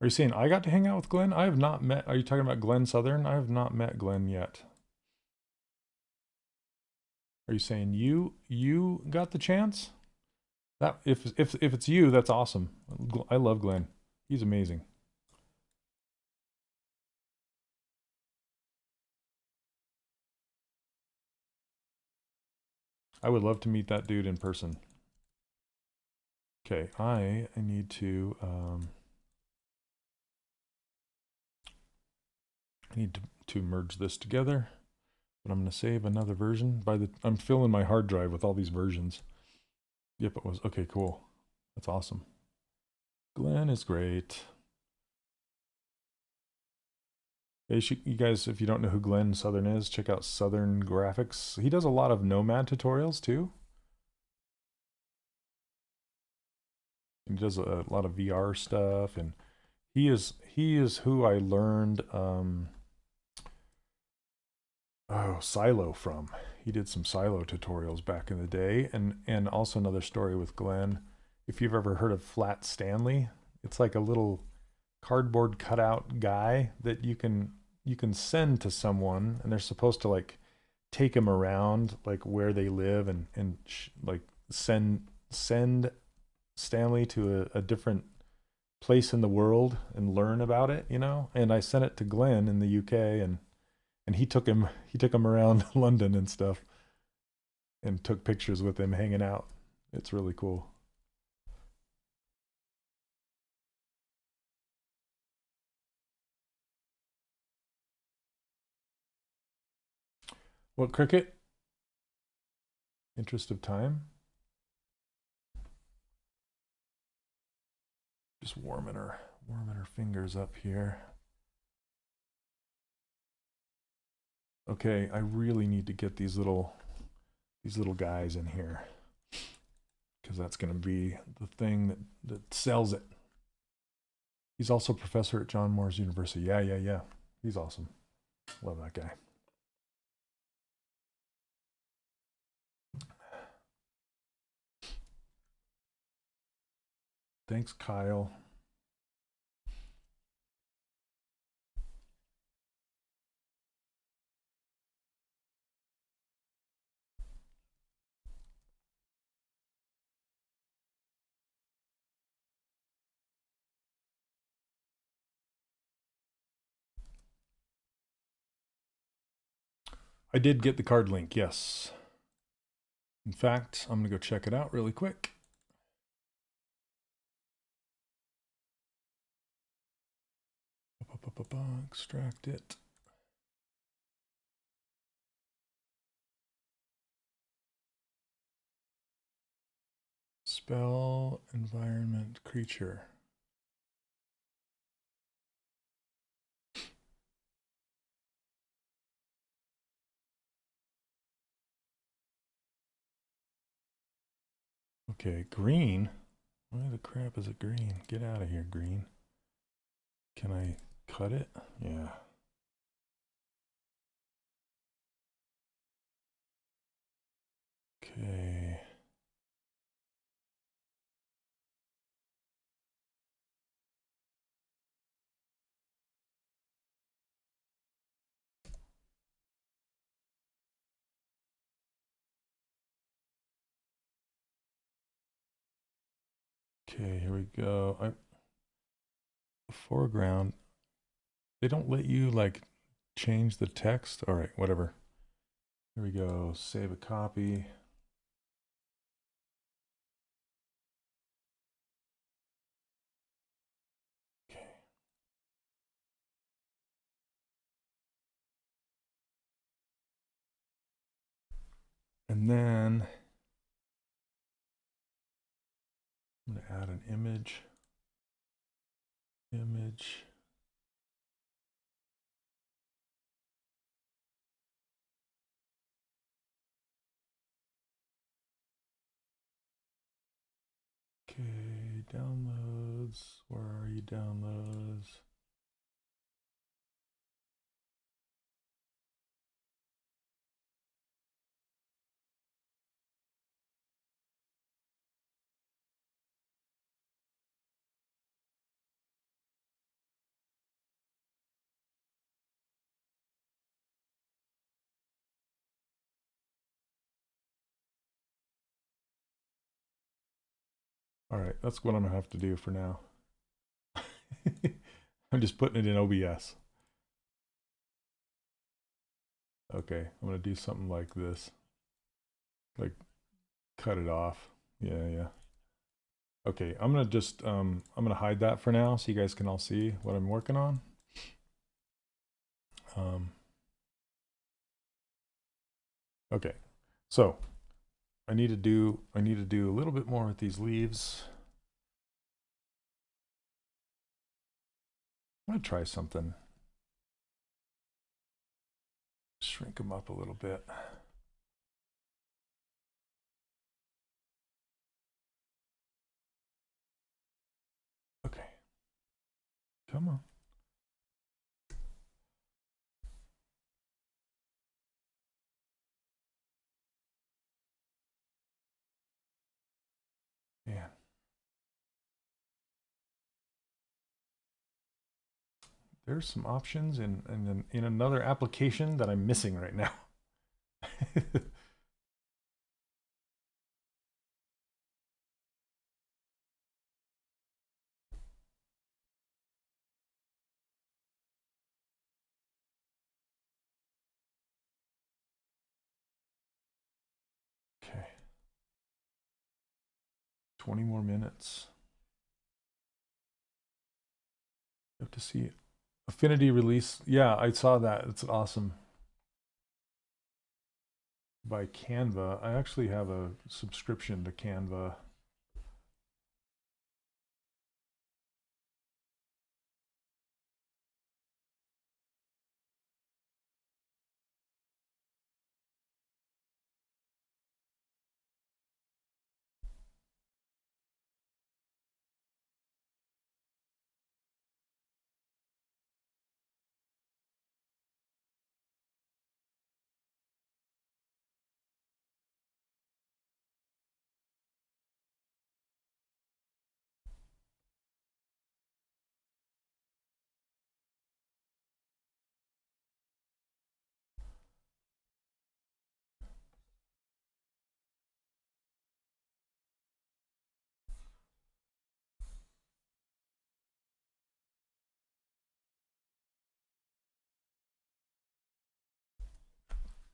Are you saying I got to hang out with Glenn? I have not met. Are you talking about Glenn Southern? I have not met Glenn yet. Are you saying you got the chance? That if it's you, that's awesome. I love Glenn. He's amazing. I would love to meet that dude in person. Okay, I need to merge this together, but I'm going to save another version. I'm filling my hard drive with all these versions. Yep, it was okay. Cool, that's awesome. Glenn is great. Hey, you guys, if you don't know who Glenn Southern is, check out Southern Graphics. He does a lot of Nomad tutorials too. He does a lot of VR stuff, and he is who I learned Silo from. He did some Silo tutorials back in the day, and also another story with Glenn. If you've ever heard of Flat Stanley, it's like a little cardboard cutout guy that you can send to someone, and they're supposed to like take him around like where they live and like send Stanley to a different place in the world and learn about it, you know. And I sent it to Glenn in the UK, and he took him around London and stuff, and took pictures with him hanging out. It's really cool. What, Cricket? Interest of time? Just warming her fingers up here. Okay, I really need to get these little guys in here, because that's going to be the thing that sells it. He's also a professor at John Moores University. Yeah. He's awesome. Love that guy. Thanks, Kyle. I did get the card link, yes. In fact, I'm going to go check it out really quick. Extract it. Spell, environment, creature. Okay, green. Why the crap is it green? Get out of here, green. Can I cut it? Yeah. Okay. Okay, here we go. Foreground. They don't let you like change the text. All right, whatever. Here we go. Save a copy. Okay. And then I'm going to add an image. Okay, downloads. Where are you, downloads? All right, that's what I'm gonna have to do for now. I'm just putting it in OBS. Okay, I'm gonna do something like this. Like cut it off. Yeah. Okay, I'm gonna just I'm gonna hide that for now so you guys can all see what I'm working on. Okay, so I need to do a little bit more with these leaves. I'm gonna try something. Shrink them up a little bit. Okay, come on. Man. There's some options in another application that I'm missing right now. 20 more minutes. You have to see it. Affinity release. Yeah, I saw that. It's awesome. By Canva. I actually have a subscription to Canva.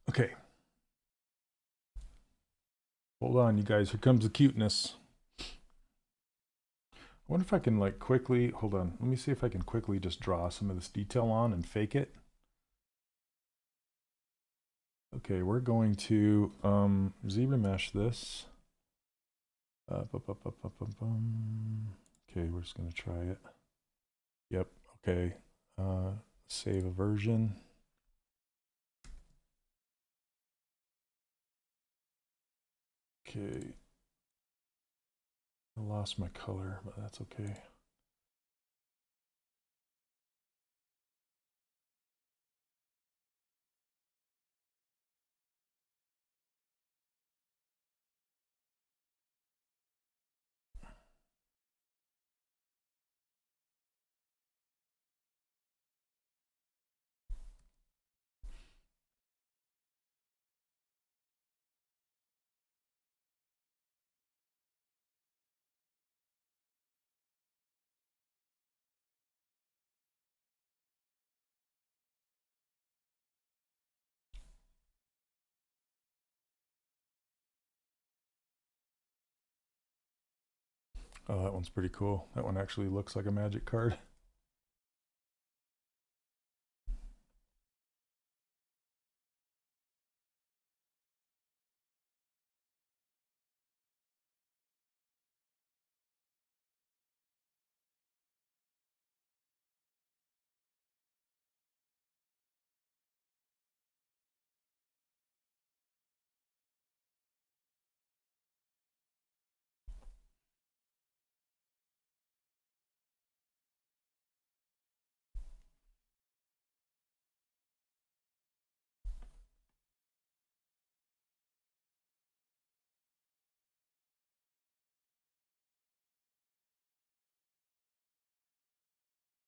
Okay. Hold on, you guys. Here comes the cuteness. I wonder if I can like quickly, hold on. Let me see if I can quickly just draw some of this detail on and fake it. Okay, we're going to ZBrush this. Okay, we're just going to try it. Yep, okay. Save a version. Okay. I lost my color, but that's okay. Oh, that one's pretty cool. That one actually looks like a magic card.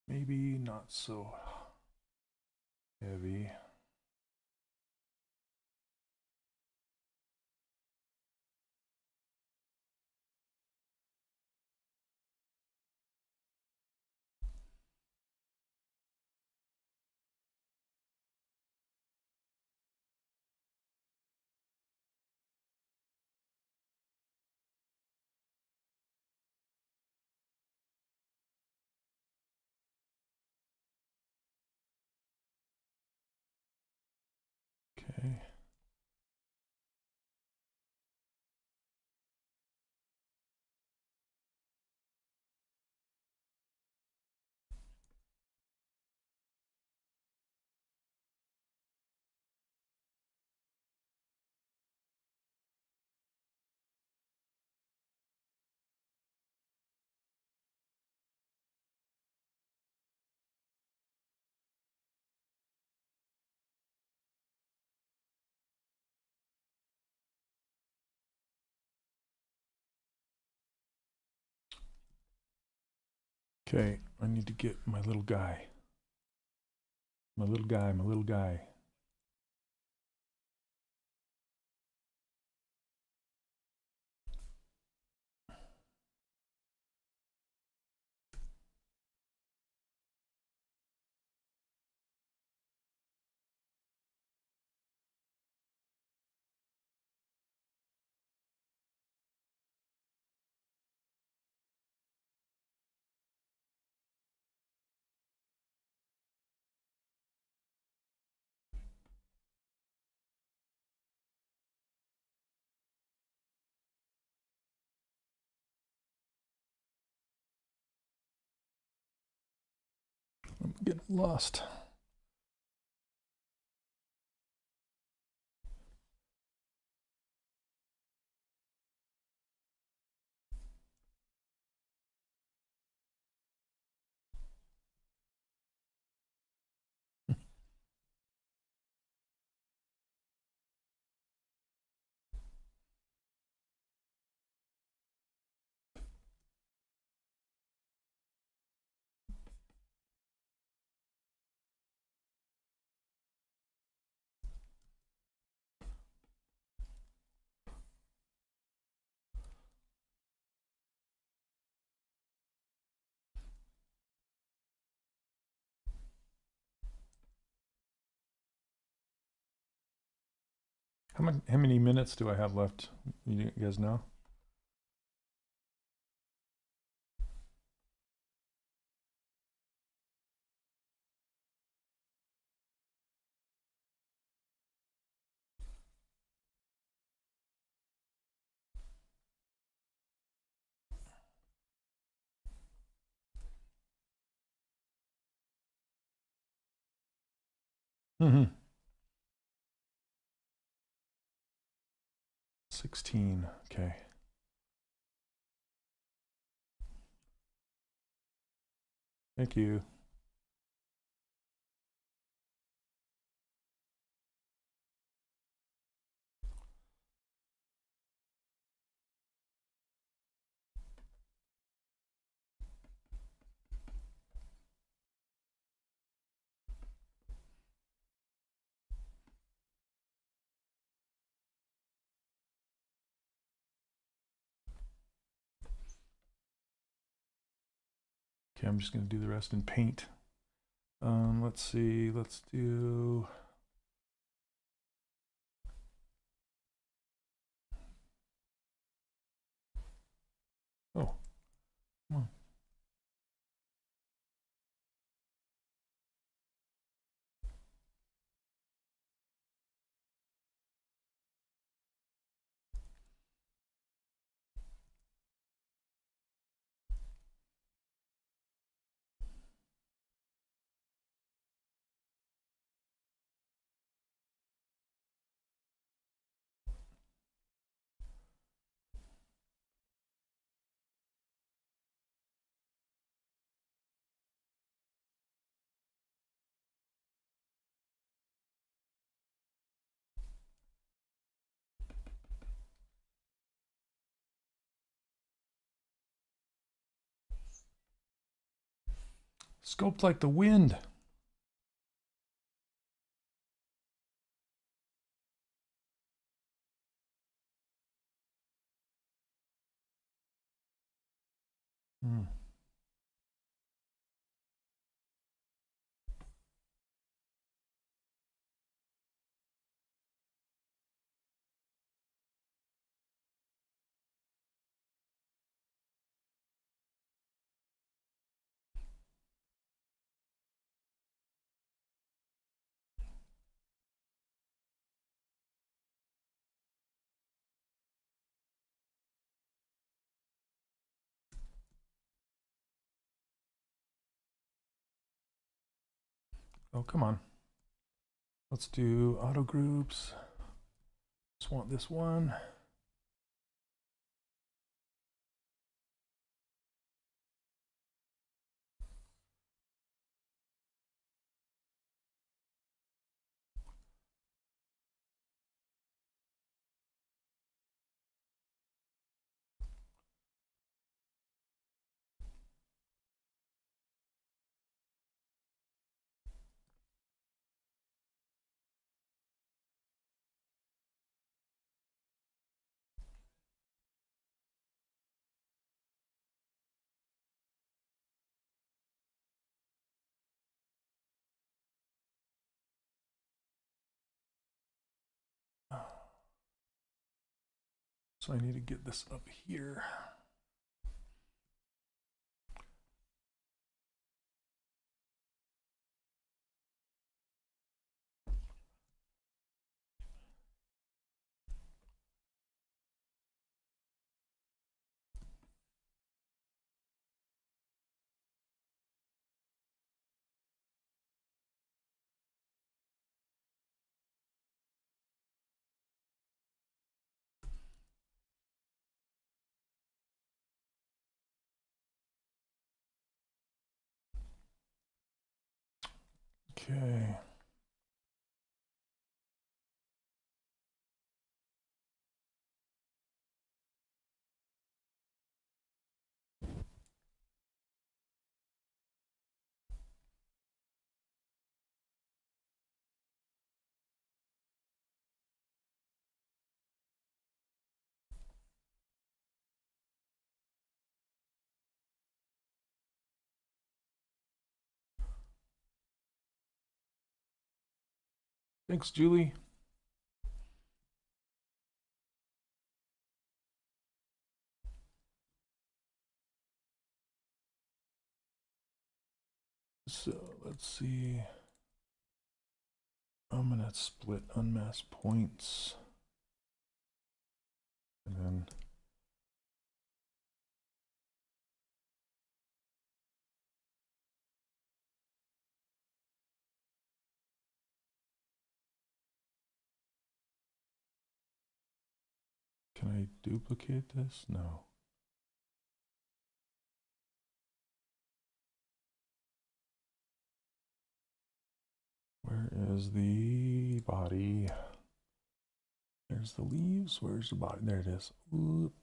Maybe not so heavy. Okay. Okay, I need to get my little guy. My little guy, my little guy. Get lost. How many minutes do I have left? You guys know? Mm-hmm. 16. Okay. Thank you. Okay, I'm just going to do the rest in paint. Let's see. Let's do... Oh, come on. Sculpt like the wind. Hmm. Oh, come on. Let's do auto groups. Just want this one. So I need to get this up here. Okay. Thanks, Julie. So let's see. I'm gonna split unmasked points. And then can I duplicate this? No. Where is the body? There's the leaves. Where's the body? There it is. Oop.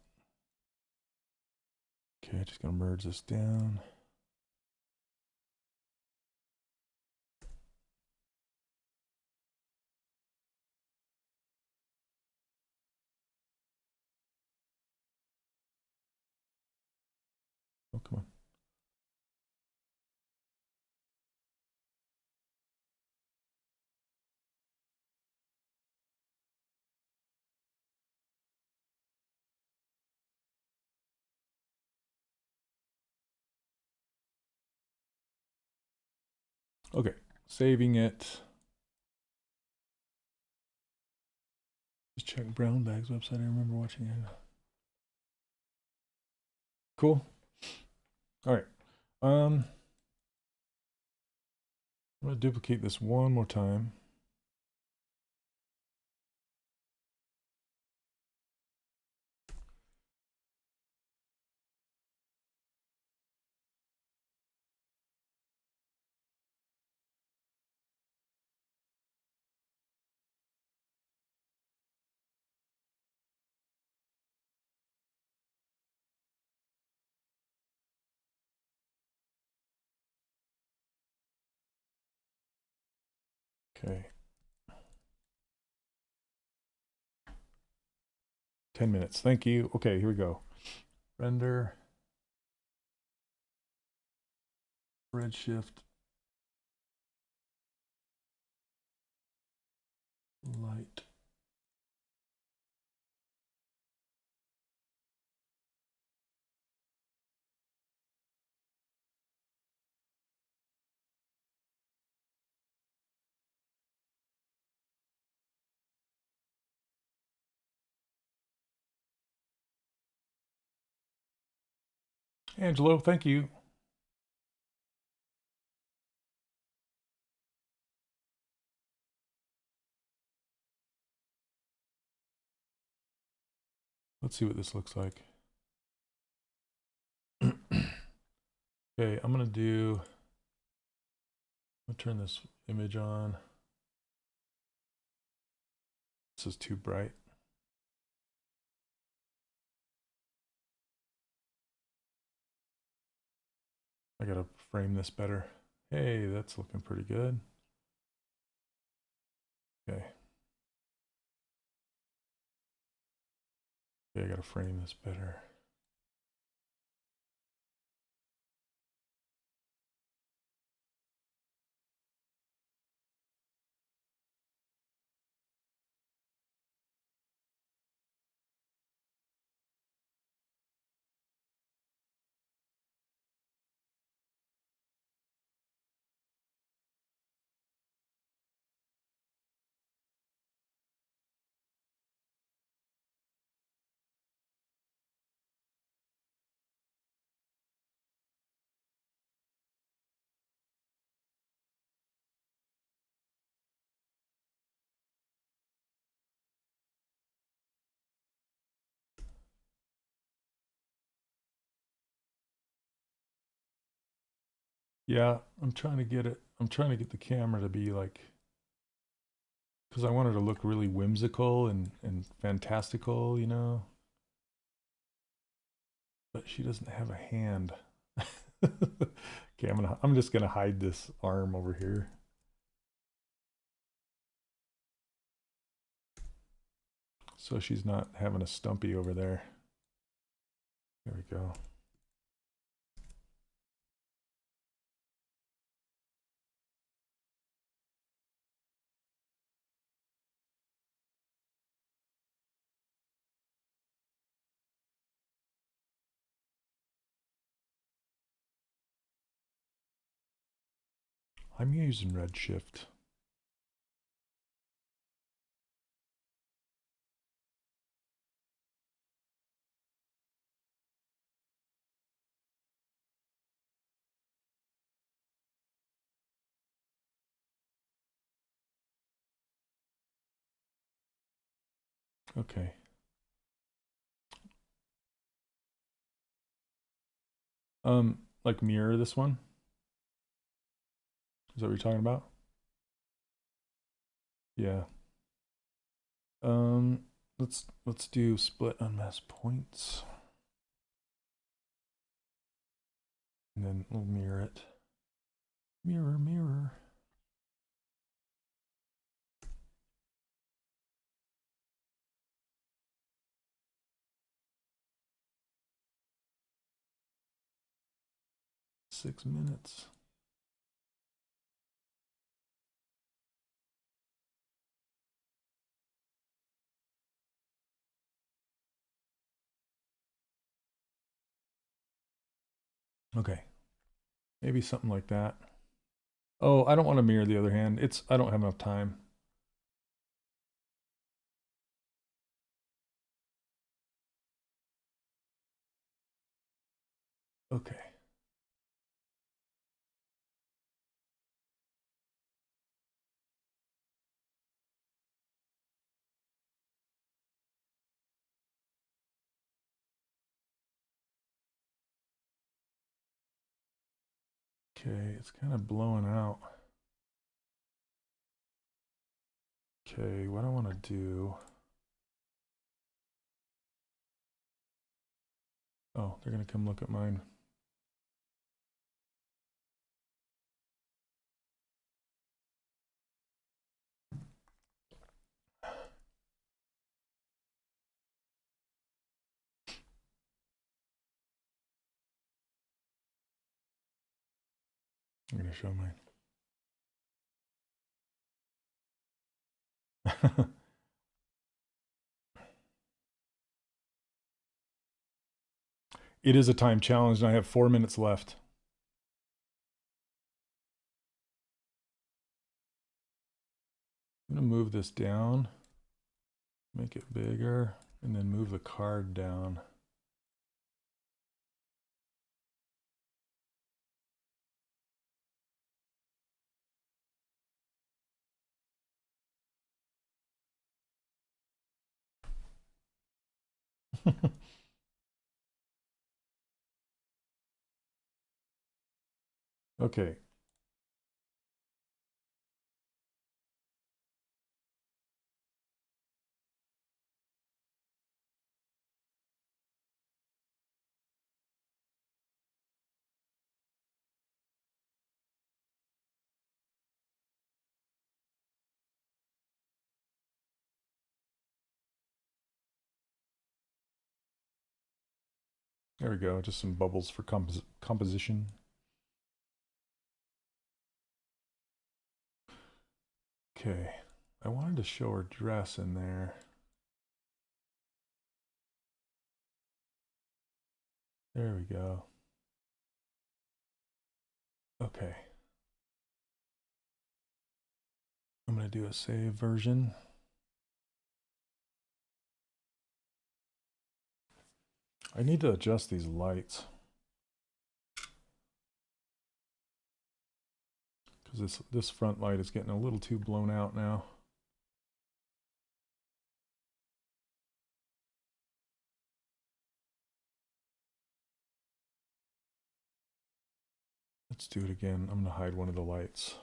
Okay, just gonna merge this down. Oh, come on. Okay, saving it. Just check Brown Bag's website. I remember watching it. Cool. All right. I'm gonna duplicate this one more time. Okay. 10 minutes. Thank you. Okay, here we go. Render. Redshift. Light. Angelo, thank you. Let's see what this looks like. Okay, I'm gonna turn this image on. This is too bright. I gotta frame this better. Hey, that's looking pretty good. Okay. Okay, I gotta frame this better. Yeah, I'm trying to get it. I'm trying to get the camera to be like, because I want her to look really whimsical and fantastical, you know. But she doesn't have a hand. Okay, I'm just gonna hide this arm over here. So she's not having a stumpy over there. There we go. I'm using Redshift. Okay. Like mirror this one. Is that what you're talking about? Yeah. Let's do split unmasked points. And then we'll mirror it. Mirror, mirror. Six minutes. Okay. Maybe something like that. Oh, I don't want to mirror the other hand. I don't have enough time. Okay. Okay, it's kind of blowing out. Okay, what I want to do. Oh, they're going to come look at mine. I'm going to show mine. It is a time challenge, and I have 4 minutes left. I'm going to move this down, make it bigger, and then move the card down. Okay. There we go, just some bubbles for composition. Okay, I wanted to show her dress in there. There we go. Okay. I'm going to do a save version. I need to adjust these lights. Because this front light is getting a little too blown out now. Let's do it again. I'm going to hide one of the lights.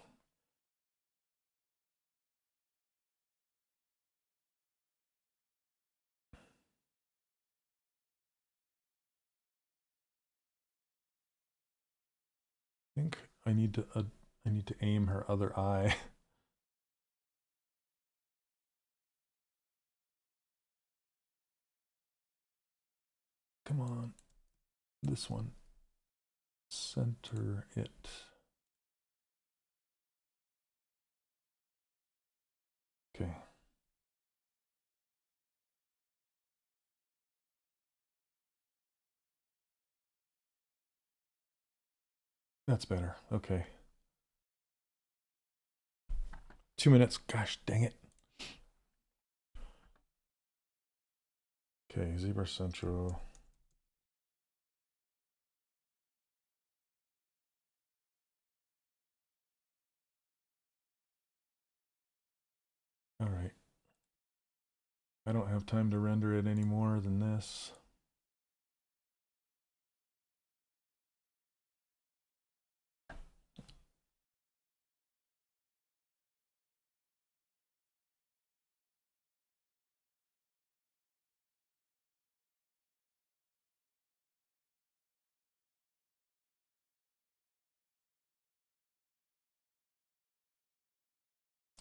think I need to aim her other eye. Come on, this one. Center it. Okay. That's better. Okay. 2 minutes. Gosh, dang it. Okay, ZBrush Central. All right. I don't have time to render it any more than this.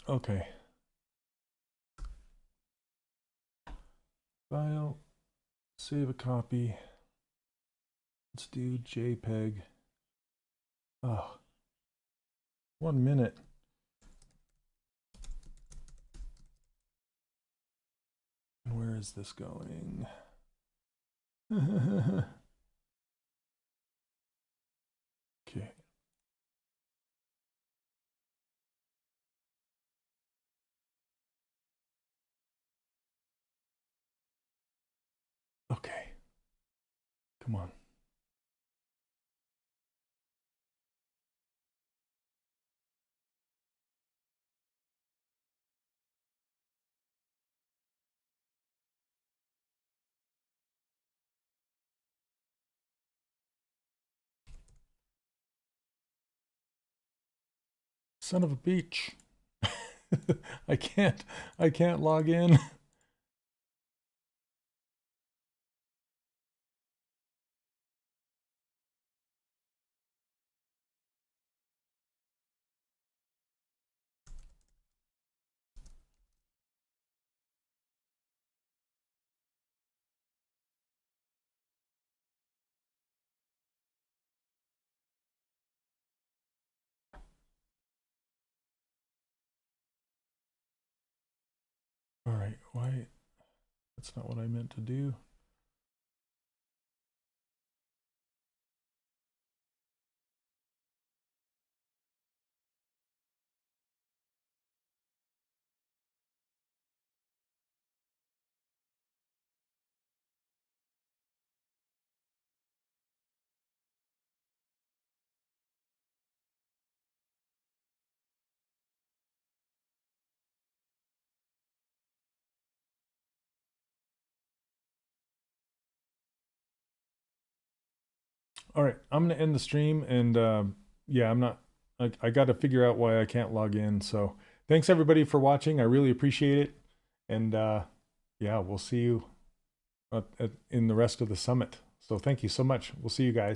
Okay. File, save a copy. Let's do JPEG. Oh, 1 minute. Where is this going? Okay. Okay. Come on. Son of a beach. I can't log in. All right, why? That's not what I meant to do. All right, I'm gonna end the stream, and yeah, I got to figure out why I can't log in. So thanks everybody for watching. I really appreciate it, and yeah, we'll see you in the rest of the summit. So thank you so much. We'll see you guys.